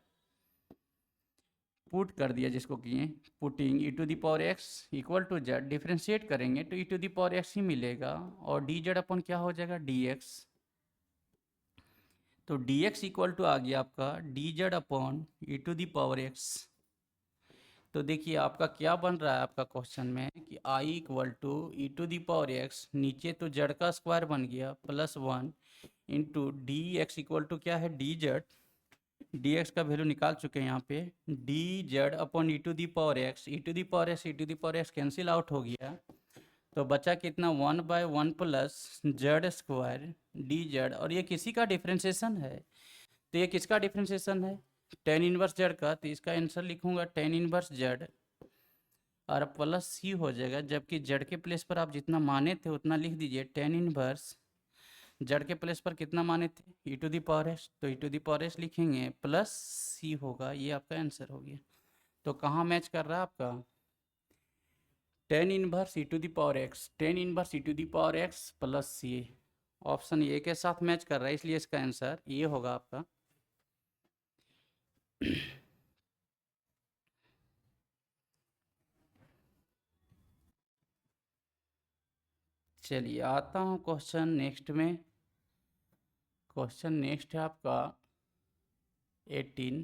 put कर दिया जिसको किए, putting e to the power x equal to z, differentiate करेंगे तो e to the power x ही मिलेगा, और डी जेड अपन क्या हो जाएगा डी एक्स, तो डी एक्स इक्वल टू आ गया आपका d z upon e to the power x. तो देखिए आपका क्या बन रहा है आपका क्वेश्चन में कि I equal to e to the power x, नीचे तो जेड का स्क्वायर बन गया plus 1 into d x equal to क्या है डी जेड, डी एक्स का वैल्यू निकाल चुके हैं यहाँ पे, d z upon e to the power x, e to the power x e to the power x cancel out हो गया, तो बचा कितना 1/1 plus z square d Z, और ये किसी का डिफ्रेंसिएशन है, तो ये किसका डिफ्रेंसिएशन है टेन इनवर्स जेड का, तो इसका आंसर लिखूंगा टेन इनवर्स जेड और प्लस सी हो जाएगा, जबकि जेड के प्लेस पर आप जितना माने थे उतना लिख दीजिए, टेन इनवर्स जेड के प्लेस पर कितना माने थे ई टू दी पावर एस, तो e to the power S लिखेंगे प्लस सी होगा, ये आपका आंसर हो गया। तो कहाँ मैच कर रहा है आपका, tan inverse e to the power x, tan inverse e to the power x plus c, option A के साथ मैच कर रहा है, इसलिए इसका आंसर ये होगा आपका। चलिए आता हूँ क्वेश्चन नेक्स्ट में। क्वेश्चन नेक्स्ट है आपका 18,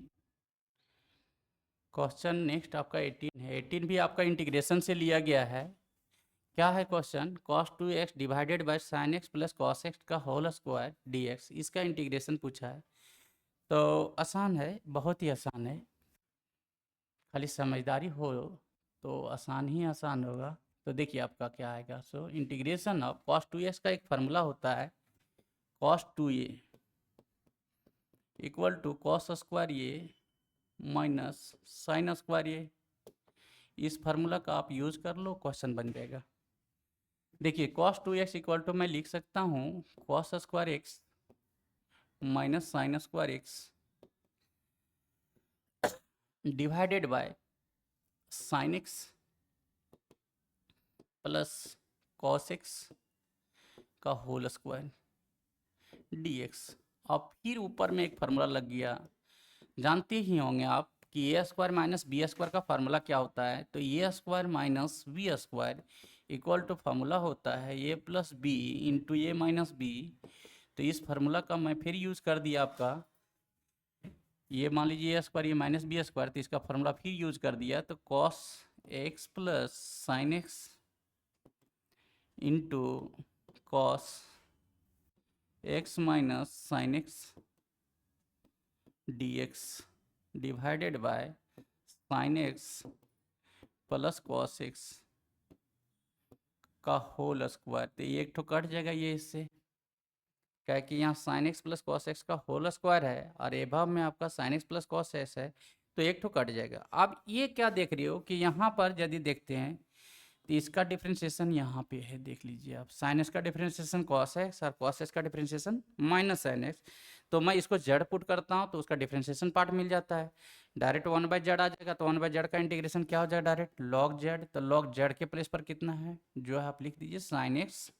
क्वेश्चन नेक्स्ट आपका 18 है, 18 भी आपका इंटीग्रेशन से लिया गया है। क्या है question, cos 2x divided bye sin x plus cos x का होल स्क्वायर dx, इसका इंटीग्रेशन पूछा है। तो आसान है, बहुत ही आसान है, खाली समझदारी हो तो आसान ही आसान होगा। तो देखिए आपका क्या आएगा, so integration of cos 2x का एक फार्मूला होता है cos 2a equal to cos square a minus sine square a, इस फार्मूला का आप यूज कर लो, क्वेश्चन बन जाएगा। देखिए कॉस 2x इक्वल टू मैं लिख सकता हूँ cos square x minus sine square x divided by sine x plus cos x का होल स्क्वायर dx। अब फिर ऊपर में एक फार्मूला लग गया, जानते ही होंगे आप कि a square minus b square का फार्मूला क्या होता है। तो a square minus b square equal to formula होता है a plus b into a minus b. तो इस फार्मूला का मैं फिर यूज़ कर दिया आपका, ये मान लीजिए ए स्क्वायर ये माइनस बी स्क्वायर, तो इसका फार्मूला फिर यूज़ कर दिया। तो cos x plus sign x into cos x minus sine x dx divided by sine x plus cos x का होल स्क्वायर। तो ये एक ठो कट जाएगा ये इससे, क्या है कि यहाँ sign x plus cos x का होल स्क्वायर है और एभव में आपका sign x plus cos x है, तो एक ठो कट जाएगा। अब ये क्या देख रहे हो कि यहाँ पर यदि देखते हैं तो इसका डिफ्रेंशिएशन यहाँ पे है, देख लीजिए आप, साइन एक्स का डिफ्रेंशिएशन कॉस एक्स और कॉस एक्स का डिफ्रेंशिएशन माइनस साइन एक्स। तो मैं इसको जेड पुट करता हूँ तो उसका डिफ्रेंशिएशन पार्ट मिल जाता है, डायरेक्ट 1/z आ जाएगा। तो 1/z का इंटीग्रेशन क्या हो जाएगा, डायरेक्ट लॉग जेड। तो लॉग जेड के प्लेस पर कितना है, जो है आप लिख दीजिए sine x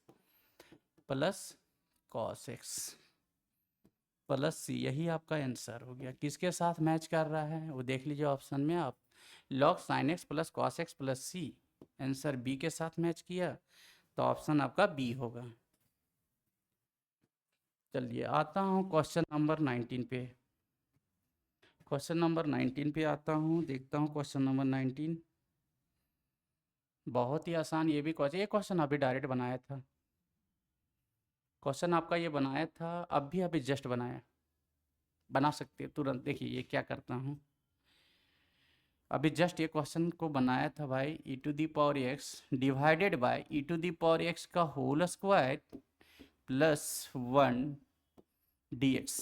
plus cos x plus c. यही आपका आंसर हो गया। किसके साथ मैच कर रहा है वो देख लीजिए ऑप्शन में आप, log sine x plus cos x plus c, answer b के साथ मैच किया, तो ऑप्शन आपका बी होगा। चलिए आता हूँ क्वेश्चन नंबर 19 पे। क्वेश्चन नंबर 19 पे आता हूँ, देखता हूँ क्वेश्चन नंबर 19। बहुत ही आसान ये भी क्वेश्चन, ये क्वेश्चन अभी डायरेक्ट बनाया था, क्वेश्चन आपका ये बनाया था अभी जस्ट बनाया, बना सकते हैं तुरंत। देखिए ये क्या करता हूँ, अभी जस्ट ये क्वेश्चन को बनाया था भाई, e to the power x divided by e to the power x का होल स्क्वायर प्लस 1 dx।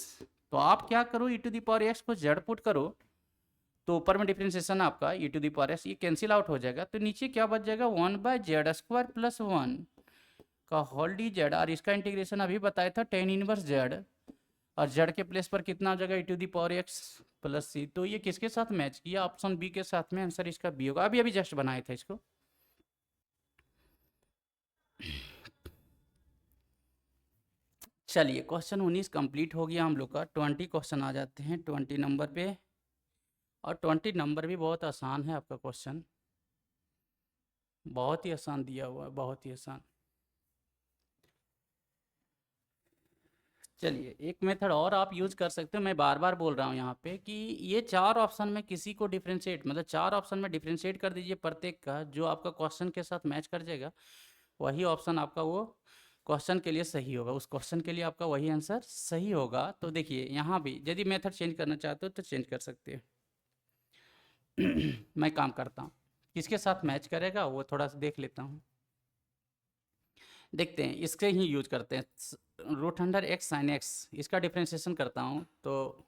तो आप क्या करो, e to the power x को जेड पुट करो, तो ऊपर में डिफरेंशिएशन आपका e to the power x ये कैंसिल आउट हो जाएगा, तो नीचे क्या बच जाएगा 1/z² प्लस 1 का होल डी जेड। और इसका इंटीग्रेशन अभी बताया था tan इनवर्स जेड, और जेड के प्लेस पर कितना हो जाएगा e to the power x plus सी। तो ये किसके साथ मैच किया, ऑप्शन बी के साथ में, आंसर इसका बी होगा। अभी जस्ट बनाया था इसको। चलिए क्वेश्चन 19 कंप्लीट हो गया हम लोग का। 20 क्वेश्चन आ जाते हैं 20 नंबर पे, और 20 नंबर भी बहुत आसान है आपका क्वेश्चन, बहुत ही आसान दिया हुआ है, बहुत ही आसान। चलिए एक मेथड और आप यूज कर सकते हो, मैं बार बार बोल रहा हूँ यहाँ पे कि ये 4 ऑप्शन में किसी को डिफ्रेंशिएट, मतलब 4 ऑप्शन में डिफ्रेंशिएट कर दीजिए प्रत्येक का, जो आपका क्वेश्चन के साथ मैच कर जाएगा वही ऑप्शन आपका वो क्वेश्चन के लिए सही होगा, उस क्वेश्चन के लिए आपका वही आंसर सही होगा। तो देखिए यहाँ भी यदि मेथड चेंज करना चाहते हो तो चेंज कर सकते हो। मैं काम करता हूँ, किसके साथ मैच करेगा वो थोड़ा सा देख लेता हूँ, देखते हैं। इसके ही यूज करते हैं, root under x sine x, इसका डिफ्रेंशिएशन करता हूँ तो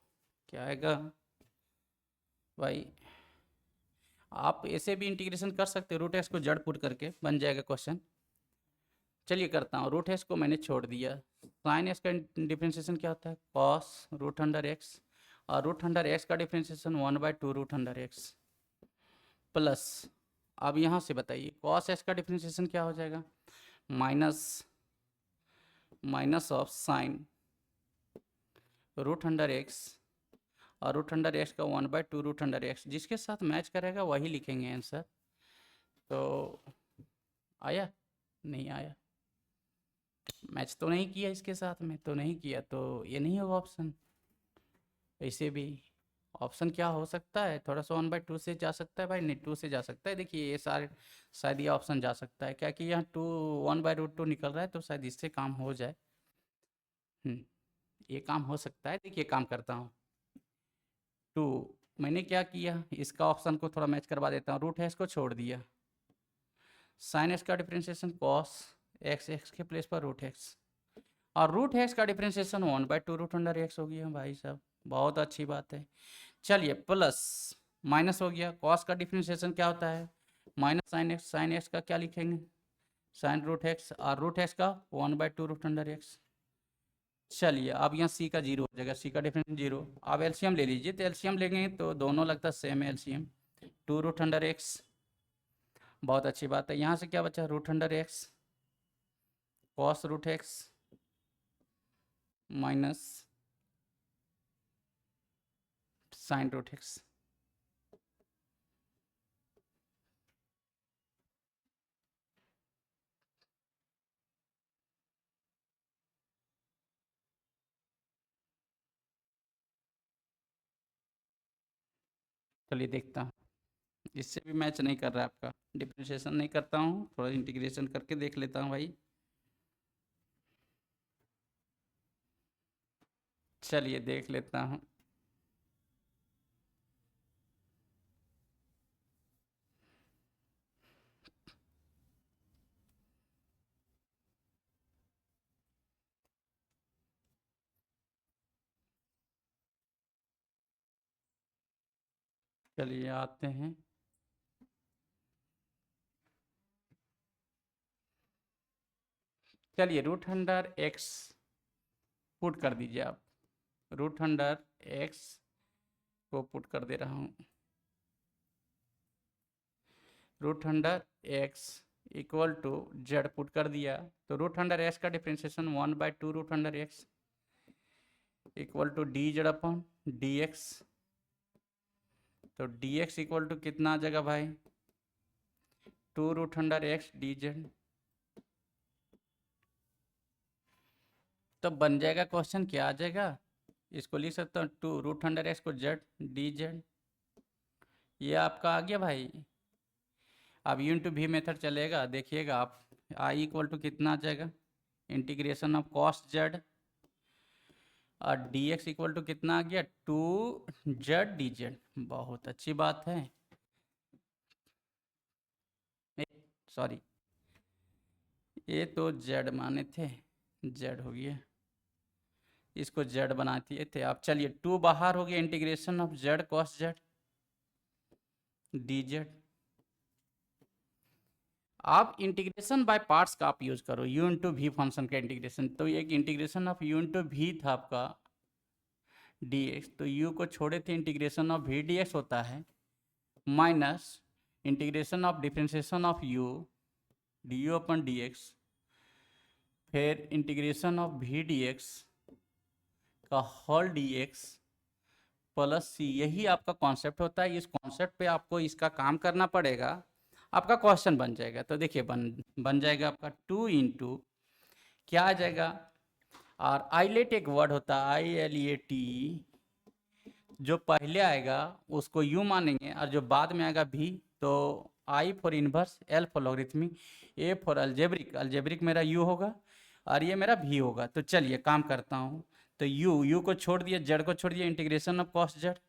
क्या आएगा भाई, आप ऐसे भी इंटीग्रेशन कर सकते हो, रूट एक्स को जड़ पुट करके बन जाएगा क्वेश्चन। चलिए करता हूँ, रूट एक्स को मैंने छोड़ दिया, साइन एक्स का डिफ्रेंशिएशन क्या होता है कॉस रूट अंडर एक्स, और रूट अंडर एक्स का differentiation 1/2 root under x plus, अब यहाँ से बताइए कॉस एक्स का डिफ्रेंशिएशन क्या हो जाएगा, minus of sine root under x, और रूट अंडर एक्स का 1/2 रूट अंडर एक्स, जिसके साथ मैच करेगा वही लिखेंगे आंसर। तो आया, नहीं आया, मैच तो नहीं किया इसके साथ में, तो नहीं किया, तो ये नहीं होगा ऑप्शन। ऐसे भी ऑप्शन क्या हो सकता है, थोड़ा सा 1/2 से जा सकता है भाई, नहीं 2 से जा सकता है। देखिए ये सारे शायद ये ऑप्शन जा सकता है, क्या कि यहाँ 1/√2 निकल रहा है, तो शायद इससे काम हो जाए। ये काम हो सकता है। देखिए काम करता हूँ, 2 मैंने क्या किया, इसका ऑप्शन को थोड़ा मैच करवा देता हूँ, रूट है इसको छोड़ दिया, साइन एक्स का डिफ्रेंशिएशन कॉस एक्स, एक्स के प्लेस पर रूट एक्स, और रूट एक्स का डिफ्रेंशिएशन 1/2 रूट अंडर एक्स हो गया भाई साहब, बहुत अच्छी बात है। चलिए प्लस माइनस हो गया, कॉस का डिफ्रेंशिएशन क्या होता है minus sine x, sine x का क्या लिखेंगे साइन रूट एक्स और रूट एक्स का 1/2√x। चलिए अब यहाँ सी का जीरो हो जाएगा, सी का डिफरेंस जीरो। अब एलसीएम ले लीजिए, तो एलसीएम लेंगे तो दोनों लगता है सेम है एलसीएम, 2√x। बहुत अच्छी बात है। यहाँ से क्या बचा, √x cos root x minus sine root x. चलिए देखता हूँ, इससे भी मैच नहीं कर रहा है आपका, डिफ्रेंशिएशन नहीं करता हूँ, थोड़ा इंटीग्रेशन करके देख लेता हूँ भाई। चलिए देख लेता हूँ। चलिए आते हैं। चलिए √x पुट कर दीजिए आप, √x को पुट कर दे रहा हूँ। √x equal to z put कर दिया, तो √x का differentiation 1/2√x equal to d z upon d x. तो dx इक्वल टू कितना आ जाएगा भाई, 2√x डी जेड। तो बन जाएगा, क्वेश्चन क्या आ जाएगा, इसको लिख सकता हूँ 2√x को जेड डी जेड। ये आपका आ गया भाई। अब यू इंटू भी मेथड चलेगा, देखिएगा आप, आई इक्वल टू कितना आ जाएगा, इंटीग्रेशन ऑफ कॉस जेड और डी एक्स इक्वल टू कितना आ गया, 2z डी जेड। बहुत अच्छी बात है। सॉरी, ये तो z माने थे, z हो गया, इसको z बनाते थे आप। चलिए 2 बाहर हो गया, integration of z cos z d Z. आप इंटीग्रेशन बाय पार्ट्स का आप यूज करो, यू इंटू भी फंक्शन का इंटीग्रेशन। तो एक इंटीग्रेशन ऑफ यू इंटू भी था आपका डी एक्स, तो यू को छोड़े थे, इंटीग्रेशन ऑफ भी डी एक्स होता है, minus integration of differentiation of U D you upon D x, फिर इंटीग्रेशन ऑफ भी डी एक्स का whole d x plus c. यही आपका कॉन्सेप्ट होता है, इस कॉन्सेप्ट पे आपको इसका काम करना पड़ेगा, आपका क्वेश्चन बन जाएगा। तो देखिए बन जाएगा आपका 2 इंटू क्या आ जाएगा, और आइलेट एक वर्ड होता है ILET, जो पहले आएगा उसको यू मानेंगे और जो बाद में आएगा भी। तो I for inverse, L for logarithmic, A for algebraic, algebraic मेरा यू होगा और ये मेरा भी होगा। तो चलिए काम करता हूँ, तो यू को छोड़ दिया, जेड को छोड़ दिया, integration of cos z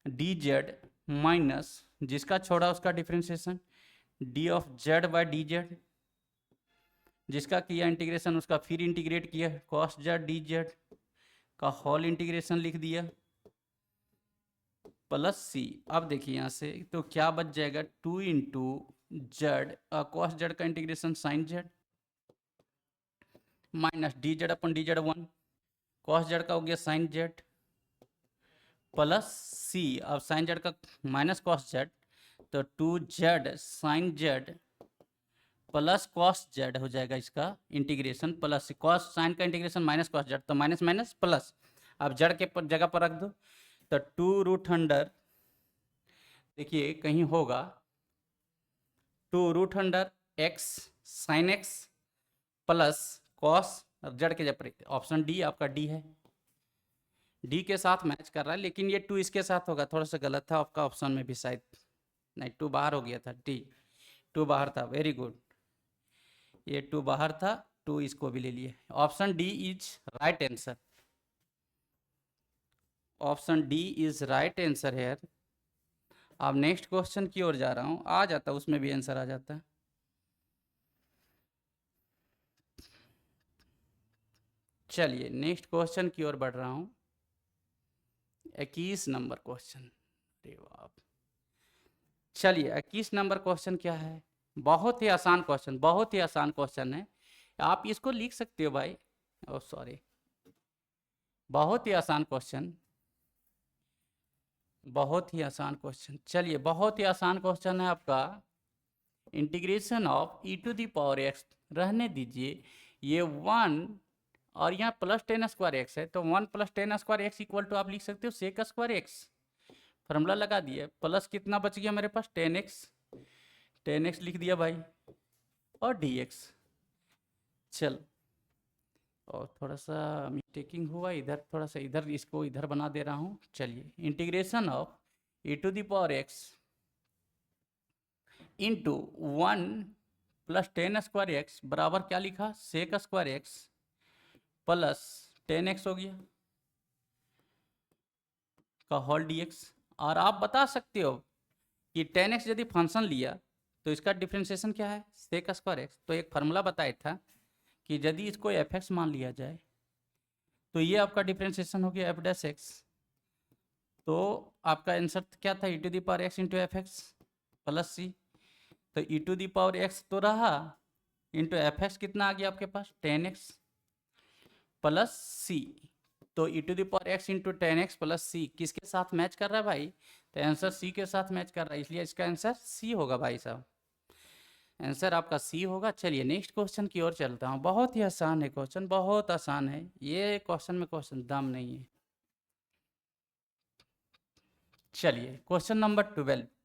d z minus जिसका छोड़ा उसका differentiation d of z by d z, जिसका किया इंटीग्रेशन उसका फिर इंटीग्रेट किया कॉस जेड डी जेड का होल इंटीग्रेशन लिख दिया प्लस सी। अब देखिए यहाँ से तो क्या बच जाएगा, 2 इंटू जेड कॉस जेड का integration sine z minus d z upon d z 1 cos z का हो गया साइन जेड प्लस सी। अब साइन जेड का माइनस कॉस जेड, तो 2z sine z plus cos z हो जाएगा इसका इंटीग्रेशन प्लस कॉस साइन का इंटीग्रेशन माइनस कॉस जेड, तो माइनस माइनस प्लस। अब जेड के जगह पर रख दो, तो 2√, देखिए कहीं होगा 2√x sign x plus cos, Z के जगह पर ऑप्शन डी आपका डी है, डी के साथ मैच कर रहा है, लेकिन ये 2 इसके साथ होगा, थोड़ा सा गलत था आपका ऑप्शन में भी शायद, नहीं 2 बाहर हो गया था, डी 2 बाहर था, वेरी गुड, ये 2 बाहर था, 2 इसको भी ले लिए। Option D is right answer, option D is right answer here. अब नेक्स्ट क्वेश्चन की ओर जा रहा हूँ, आ जाता उसमें भी आंसर आ जाता है। चलिए नेक्स्ट क्वेश्चन की ओर बढ़ रहा हूँ, 21 नंबर क्वेश्चन। अरे बाप, चलिए 21 नंबर क्वेश्चन क्या है, बहुत ही आसान क्वेश्चन, बहुत ही आसान क्वेश्चन है, आप इसको लिख सकते हो भाई। ओ सॉरी, बहुत ही आसान क्वेश्चन, बहुत ही आसान क्वेश्चन। चलिए, बहुत ही आसान क्वेश्चन है आपका। Integration of e to the power x, रहने दीजिए, ये 1 और यहाँ प्लस 10 स्क्वायर एक्स है, तो 1 plus 10 square x equal to आप लिख सकते हो सेक स्क्वायर एक्स। फॉर्मूला लगा दिए, प्लस कितना बच गया मेरे पास 10x, 10x लिख दिया भाई, और dx। चल, और थोड़ा सा मिस्टेकिंग हुआ इधर, थोड़ा सा इधर इसको इधर बना दे रहा हूँ। चलिए, integration of e to the power x into 1 plus 10 square x बराबर क्या लिखा, सेक स्क्वायर एक्स प्लस 10x हो गया का होल dx। और आप बता सकते हो कि 10x यदि फंक्शन लिया तो इसका डिफ्रेंशिएशन क्या है, सेक स्क्वायर एक्स। तो एक फार्मूला बताया था कि यदि इसको fx मान लिया जाए तो ये आपका डिफ्रेंशिएशन हो गया f'(x). तो आपका आंसर क्या था, e to the power x into f x plus सी। तो e to the power x तो रहा, इंटू एफ एक्स कितना आ गया आपके पास 10x प्लस सी। तो e to the power x into 10x plus c किसके साथ मैच कर रहा है भाई, तो आंसर सी के साथ मैच कर रहा है, इसलिए इसका आंसर सी होगा भाई साहब, आंसर आपका सी होगा। चलिए नेक्स्ट क्वेश्चन की ओर चलता हूँ। बहुत ही आसान है क्वेश्चन, बहुत आसान है ये क्वेश्चन में क्वेश्चन दम नहीं है। चलिए क्वेश्चन नंबर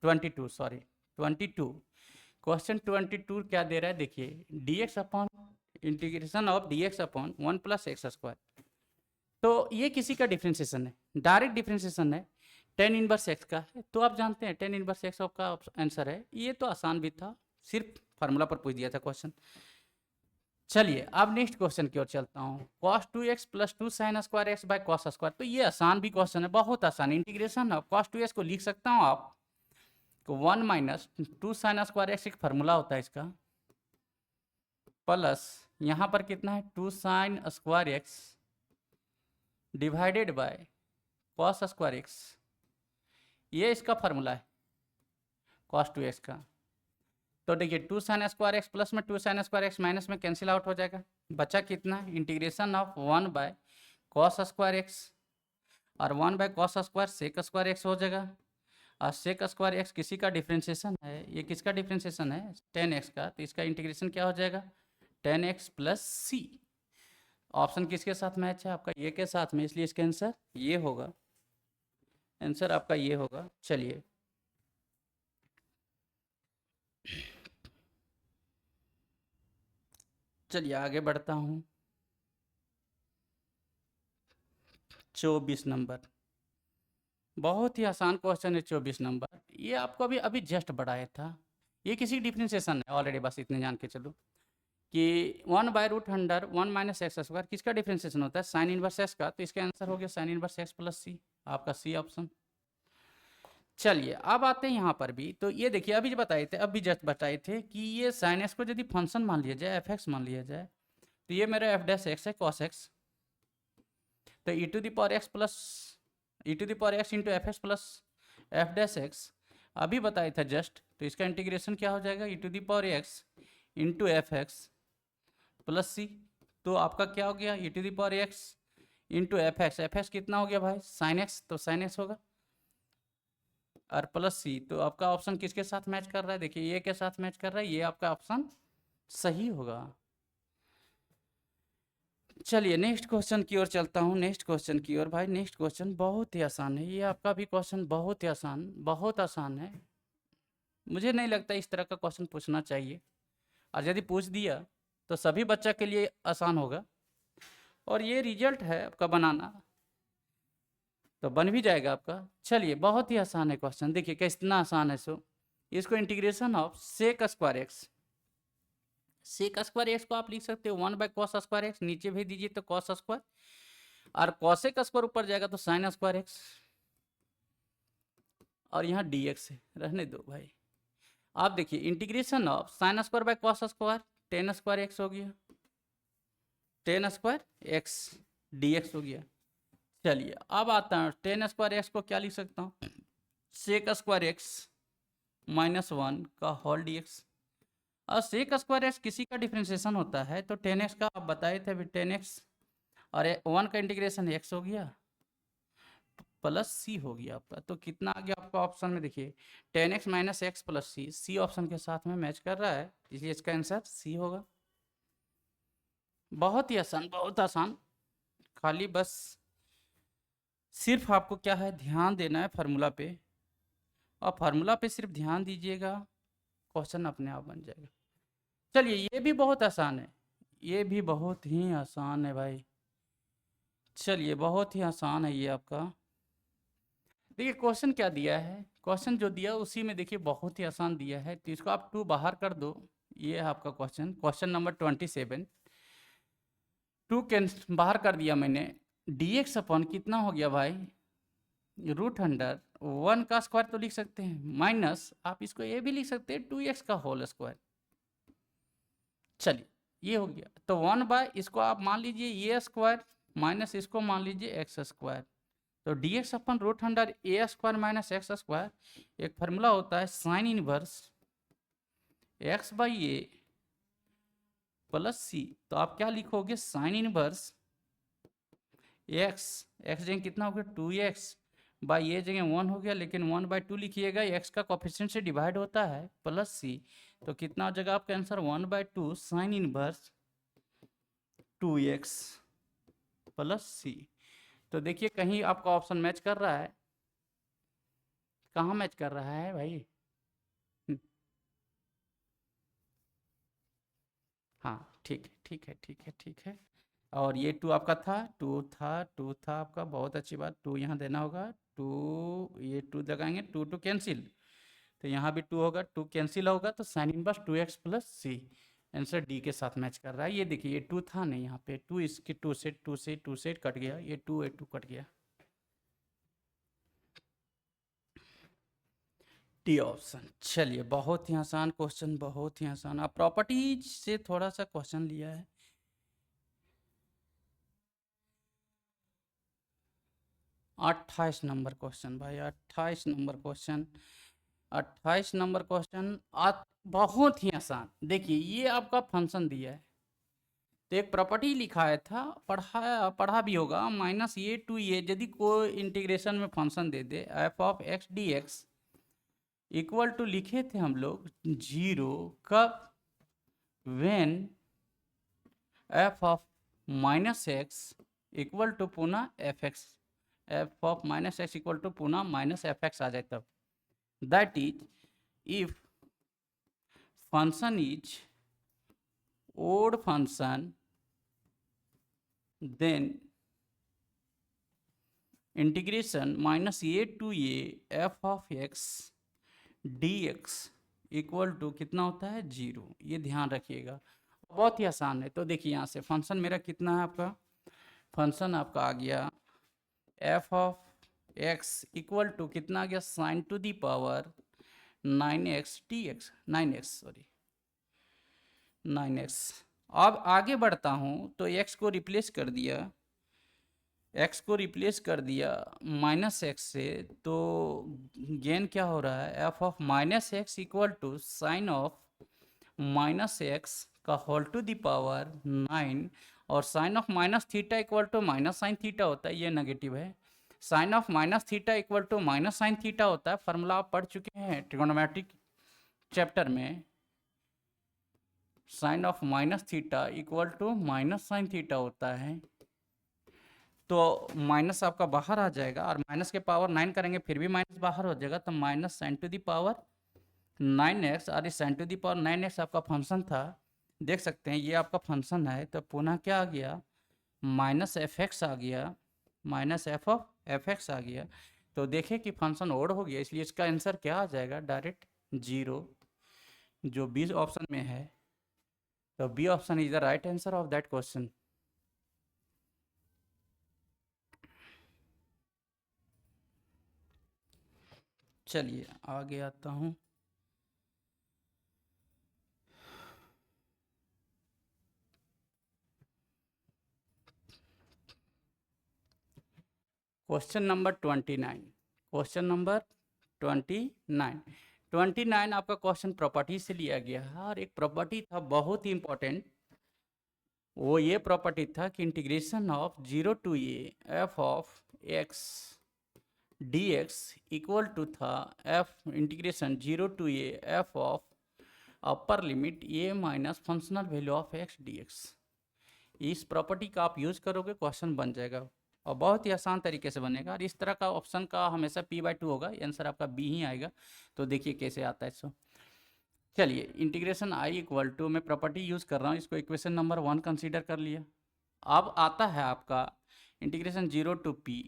22 सॉरी 22, क्वेश्चन 22 क्या दे रहा है, देखिए dx upon integration of dx upon 1 plus x square. तो ये किसी का डिफ्रेंशिएशन है, डायरेक्ट डिफ्रेंशिएशन है, टेन इनवर्स एक्स का है। तो आप जानते हैं टेन इनवर्स एक्स का आंसर है, ये तो आसान भी था, सिर्फ फार्मूला पर पूछ दिया था क्वेश्चन। चलिए अब नेक्स्ट क्वेश्चन की ओर चलता हूँ। cos 2x plus 2 sine square x bye cos square, तो ये आसान भी क्वेश्चन है, बहुत आसान। इंटीग्रेशन ऑफ cos 2x को लिख सकता हूँ आप, तो 1 माइनस 2 साइन स्क्वायर एक्स एक फार्मूला होता है इसका, प्लस यहाँ पर कितना है 2 sine square x divided bye cos square x, ये इसका फार्मूला है cos 2x का। तो देखिए 2 साइन स्क्वायर एक्स प्लस में 2 साइन स्क्वायर एक्स माइनस में कैंसिल आउट हो जाएगा, बचा कितना, integration of 1 by cos square x, और 1 by cos square sec square x हो जाएगा। और सेक स्क्वायर एक्स किसी का डिफ्रेंशिएशन है, ये किसका डिफ्रेंशिएशन है 10x का, तो इसका इंटीग्रेशन क्या हो जाएगा 10x प्लस सी। ऑप्शन किसके साथ मैच है आपका, ये के साथ में, इसलिए इसका आंसर ये होगा, आंसर आपका ये होगा। चलिए चलिए आगे बढ़ता हूँ। 24 नंबर, बहुत ही आसान क्वेश्चन है 24 नंबर, ये आपको अभी अभी जस्ट बढ़ाया था, ये किसी डिफ्रेंशिएशन है ऑलरेडी, बस इतने जान के चलो कि 1 by root under 1 minus x square किसका डिफ्रेंशिएशन होता है, साइन इनवर्स एक्स का। तो इसका आंसर हो गया साइन इनवर्स एक्स प्लस सी, आपका सी ऑप्शन। चलिए अब आते हैं यहाँ पर भी, तो ये देखिए अभी जो बताए थे, अभी जस्ट बताए थे कि ये साइन एक्स को यदि फंक्शन मान लिया जाए, एफ एक्स मान लिया जाए, तो ये मेरा एफ डैश एक्स है कॉस एक्स, तो e to the power x plus e to the power x into f x plus f dash x अभी बताया था जस्ट, तो इसका इंटीग्रेशन क्या हो जाएगा e to the power x into f x plus सी। तो आपका क्या हो गया e to the power x into f x कितना हो गया भाई साइन एक्स, तो साइन एक्स होगा, और प्लस सी। तो आपका ऑप्शन किसके साथ मैच कर रहा है, देखिए ये के साथ मैच कर रहा है, ये आपका ऑप्शन सही होगा। चलिए नेक्स्ट क्वेश्चन की ओर चलता हूँ, नेक्स्ट क्वेश्चन की ओर। भाई नेक्स्ट क्वेश्चन बहुत ही आसान है, ये आपका भी क्वेश्चन बहुत ही आसान, बहुत आसान है, मुझे नहीं लगता इस तरह का क्वेश्चन पूछना चाहिए, और यदि पूछ दिया तो सभी बच्चा के लिए आसान होगा, और ये रिजल्ट है आपका बनाना, तो बन भी जाएगा आपका। चलिए बहुत ही आसान है क्वेश्चन, देखिए कितना आसान है। सो इसको integration of sec square x, sec square x को आप लिख सकते हो 1 बाय कॉस स्क्वायर एक्स, नीचे भेज दीजिए तो कॉस स्क्वायर, और कॉसेक स्क्वायर ऊपर जाएगा तो साइन स्क्वायर एक्स, और यहाँ डी एक्स है, रहने दो भाई। आप देखिए integration of sine square by cos square 10 square x हो गया, 10 स्क्वायर एक्स डी एक्स हो गया। चलिए अब आता है 10 स्क्वायर एक्स को क्या लिख सकता हूँ, सेक स्क्वायर एक्स माइनस 1 का होल डी एक्स, और सेक स्क्वायर एक्स किसी का डिफ्रेंशिएशन होता है तो 10x का आप बताए थे अभी 10x और 1 का इंटीग्रेशन x हो गया प्लस सी हो गया आपका। तो कितना आ गया आपका ऑप्शन में देखिए 10x माइनस एक्स प्लस सी, सी ऑप्शन के साथ में मैच कर रहा है, इसलिए इसका आंसर सी होगा। बहुत ही आसान, बहुत आसान। खाली बस सिर्फ आपको क्या है ध्यान देना है फार्मूला पे, और फार्मूला पे सिर्फ ध्यान दीजिएगा, क्वेश्चन अपने आप बन जाएगा। चलिए ये भी बहुत आसान है, ये भी बहुत ही आसान है भाई। चलिए बहुत ही आसान है ये आपका। देखिए क्वेश्चन क्या दिया है, क्वेश्चन जो दिया उसी में देखिए बहुत ही आसान दिया है, तो इसको आप 2 बाहर कर दो। ये है आपका क्वेश्चन, क्वेश्चन नंबर 27। 2 कैंसिल बाहर कर दिया मैंने, dx अपन कितना हो गया भाई √100, 1 का स्क्वायर तो लिख सकते हैं, माइनस आप इसको ये भी लिख सकते हैं 2x का होल स्क्वायर। चलिए ये हो गया, तो 1 बाय इसको आप मान लीजिए ये स्क्वायर माइनस इसको मान लीजिए एक्स स्क्वायर, तो dx upon √100 a square minus x square. एक फार्मूला होता है sine inverse x by a plus सी, तो आप क्या लिखोगे साइन इनवर्स x, x जगह कितना हो गया 2x बाई ए जगह 1 हो गया, लेकिन 1/2 लिखिएगा, x का कोफिशिएंट से डिवाइड होता है प्लस सी, तो कितना हो जाएगा आपका answer 1/2 sine inverse 2x plus सी। तो देखिए कहीं आपका ऑप्शन मैच कर रहा है, कहाँ मैच कर रहा है भाई? हाँ ठीक है ठीक है ठीक है ठीक है। और ये 2 आपका था, 2 था आपका, बहुत अच्छी बात, 2 यहाँ देना होगा, 2 ये 2 लगाएंगे, 2 कैंसिल, तो यहाँ भी 2 होगा, 2 कैंसिल होगा, तो sign inverse 2x plus c, answer D के साथ मैच कर रहा है। ये देखिए ये 2 था नहीं यहाँ पे, 2 इसके 2 से कट गया, ये 2 कट गया, डी ऑप्शन। चलिए बहुत ही आसान क्वेश्चन, बहुत ही आसान। अब प्रॉपर्टीज से थोड़ा सा क्वेश्चन लिया है, 28 नंबर क्वेश्चन भाई, 28 नंबर क्वेश्चन, 28 नंबर क्वेश्चन बहुत ही आसान। देखिए ये आपका फंक्शन दिया है, तो एक प्रॉपर्टी लिखा था, पढ़ा भी होगा, माइनस ये टू ये यदि कोई इंटीग्रेशन में फंक्शन दे दे f of x d x equal to लिखे थे हम लोग 0 कब, when f of minus x equal to पुनः f x, f of minus x equal to पुनः माइनस एफ एक्स आ जाए तब, that is if function is odd function then integration minus a to a f of x d x equal to कितना होता है 0, ये ध्यान रखिएगा, बहुत ही आसान है। तो देखिए यहाँ से फंक्शन मेरा कितना है, आपका फंक्शन आपका आ गया f of x equal to कितना आ गया sine to the power 9x dx, 9x sorry 9x। अब आगे बढ़ता हूँ तो x को रिप्लेस कर दिया, x को रिप्लेस कर दिया माइनस एक्स से, तो गेन क्या हो रहा है f of minus x equal to sine of minus x का होल टू द पावर 9, और sine of minus theta equal to minus sine theta होता है, ये नेगेटिव है, sine of minus theta equal to minus sine theta होता है, formula आप पढ़ चुके हैं ट्रिगोनोमेट्रिक चैप्टर में, sine of minus theta equal to minus sine theta होता है, तो माइनस आपका बाहर आ जाएगा, और माइनस के पावर 9 करेंगे फिर भी माइनस बाहर हो जाएगा, तो minus sine to the power 9x, और इस sign to the power 9x आपका फंक्शन था, देख सकते हैं ये आपका फंक्शन है, तो पुनः क्या आ गया माइनस एफ एक्स आ गया, minus f of f x आ गया, तो देखें कि फंक्शन ओड हो गया, इसलिए इसका आंसर क्या आ जाएगा डायरेक्ट 0, जो बी ऑप्शन में है, तो B option is the right answer of that question. चलिए आगे आता हूँ, क्वेश्चन नंबर 29, क्वेश्चन नंबर 29, 29 आपका क्वेश्चन प्रॉपर्टी से लिया गया है, और एक प्रॉपर्टी था बहुत ही इंपॉर्टेंट, वो ये प्रॉपर्टी था कि integration of 0 to a f of x d x equal to था f integration 0 to a f of upper limit a minus functional value of x d x. इस प्रॉपर्टी का आप यूज करोगे, question बन जाएगा और बहुत ही आसान तरीके से बनेगा। और इस तरह का ऑप्शन का हमेशा p/2 होगा, आंसर आपका b ही आएगा। तो देखिए कैसे आता है इसको। चलिए, इंटीग्रेशन i इक्वल टू, मैं प्रॉपर्टी यूज कर रहा हूँ, इसको इक्वेशन नंबर 1 कंसीडर कर लिया। अब आता है आपका integration 0 to p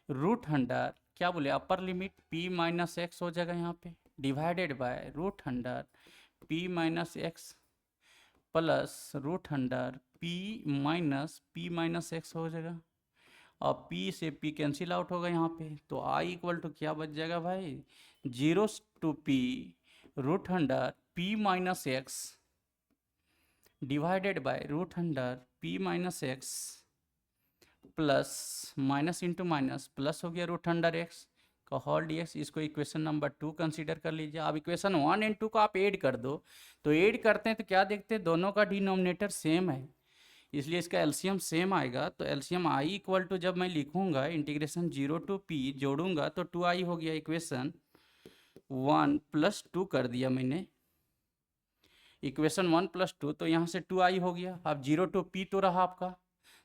root under, क्या बोले, upper limit p minus x हो जाएगा यहाँ पे, divided by root under p minus x plus root under p minus x हो जाएगा, और p से p कैंसिल आउट होगा यहाँ पे। तो i इक्वल टू क्या बच जाएगा भाई, 0 to p root under p minus x divided by root under p minus x plus minus into minus plus हो गया रूट अंडर एक्स का होल डी एक्स। इसको इक्वेशन नंबर 2 कंसीडर कर लीजिए। अब इक्वेशन 1 एंड 2 को आप ऐड कर दो, तो ऐड करते हैं तो क्या देखते हैं, दोनों का डिनोमिनेटर सेम है, इसलिए इसका एलसीएम सेम आएगा। तो एलसीएम i इक्वल टू, जब मैं लिखूंगा इंटीग्रेशन 0 टू p जोड़ूंगा तो 2i हो गया, इक्वेशन 1 प्लस 2 कर दिया मैंने, इक्वेशन 1 प्लस 2, तो यहाँ से 2i हो गया। अब 0 टू p तो रहा आपका,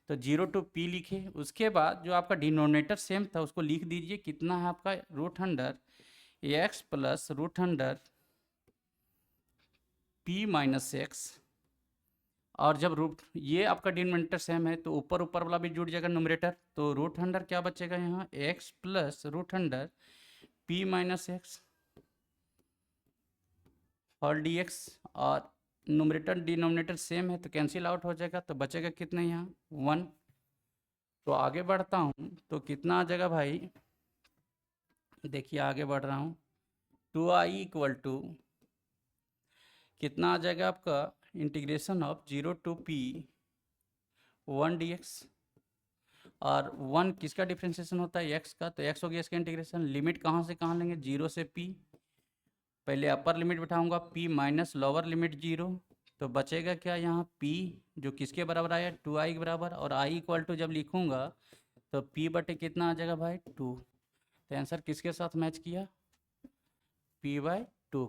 तो 0 टू p लिखे। उसके बाद जो आपका डिनोमिनेटर सेम था उसको लिख दीजिए, कितना है आपका, root under x plus root under p minus x, और जब रूट ये आपका डिनोमिनेटर सेम है तो ऊपर ऊपर वाला भी जुड़ जाएगा न्यूमरेटर, तो रूट अंडर क्या बचेगा यहाँ, x plus root under p minus x और dx, और न्यूमरेटर डिनोमिनेटर सेम है तो कैंसिल आउट हो जाएगा, तो बचेगा कितना यहाँ 1। तो आगे बढ़ता हूँ तो कितना आ जाएगा भाई, देखिए आगे बढ़ रहा हूँ, 2i इक्वल टू कितना आ जाएगा आपका, integration of 0 to p 1 dx, और 1 किसका डिफ्रेंशिएशन होता है, x का, तो x हो गया इसका इंटीग्रेशन। लिमिट कहाँ से कहाँ लेंगे, 0 से p, पहले अपर लिमिट बैठाऊंगा p माइनस लोअर लिमिट 0, तो बचेगा क्या यहाँ p, जो किसके बराबर आया, 2i के बराबर, और i इक्वल टू जब लिखूंगा तो p बटे कितना आ जाएगा भाई 2। तो आंसर किसके साथ मैच किया, p/2।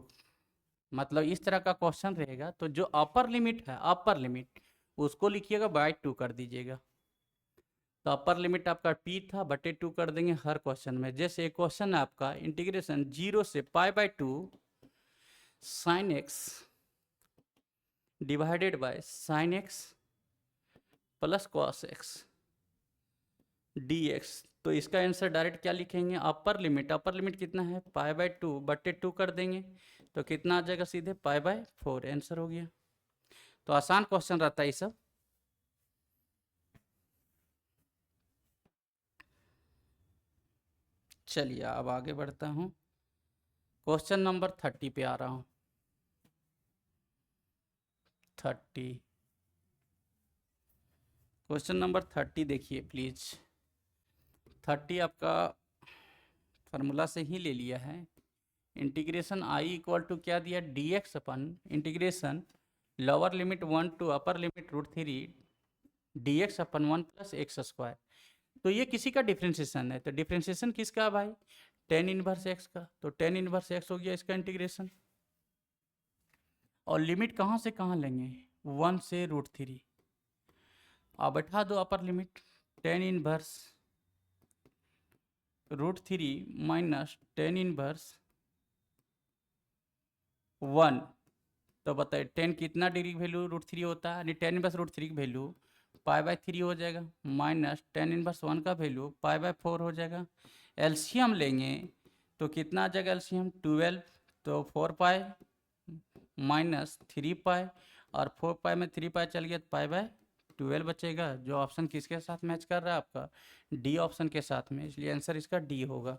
मतलब इस तरह का क्वेश्चन रहेगा, तो जो अपर लिमिट है, अपर लिमिट उसको लिखिएगा /2 कर दीजिएगा। तो अपर लिमिट आपका p था, बटे 2 कर देंगे हर क्वेश्चन में। जैसे एक क्वेश्चन है आपका इंटीग्रेशन 0 से π/2 sine x divided by sine x plus cos x dx, तो इसका आंसर डायरेक्ट क्या लिखेंगे, अपर लिमिट कितना है, π/2 बटे 2 कर देंगे, तो कितना आ जाएगा सीधे π/4, आंसर हो गया। तो आसान क्वेश्चन रहता है ये सब। चलिए अब आगे बढ़ता हूँ, क्वेश्चन नंबर 30 पे आ रहा हूँ। 30, क्वेश्चन नंबर 30 देखिए प्लीज। 30 आपका फार्मूला से ही ले लिया है, इंटीग्रेशन i इक्वल टू क्या दिया, dx अपन integration lower limit 1 to upper limit √3 dx अपन 1 प्लस एक्स स्क्वायर। तो ये किसी का डिफ्रेंशिएशन है, तो डिफ्रेंशिएशन किसका है भाई, tan इनवर्स x का, तो tan इनवर्स x हो गया इसका इंटीग्रेशन। और लिमिट कहाँ से कहाँ लेंगे, 1 से √3, अब बैठा दो upper limit, tan inverse √3 minus tan inverse 1, तो बताइए tan कितना डिग्री की वैल्यू √3 होता है, यानी tan इनवर्स √3 की वैल्यू π/3 हो जाएगा, माइनस tan इनवर्स 1 का वैल्यू π/4 हो जाएगा। एलसीएम लेंगे तो कितना आ जाएगा एलसीएम, 12, तो 4π माइनस 3π, और 4π में 3π चल गया तो π/12 बचेगा, जो ऑप्शन किसके साथ मैच कर रहा है आपका, डी ऑप्शन के साथ में, इसलिए आंसर इसका डी होगा।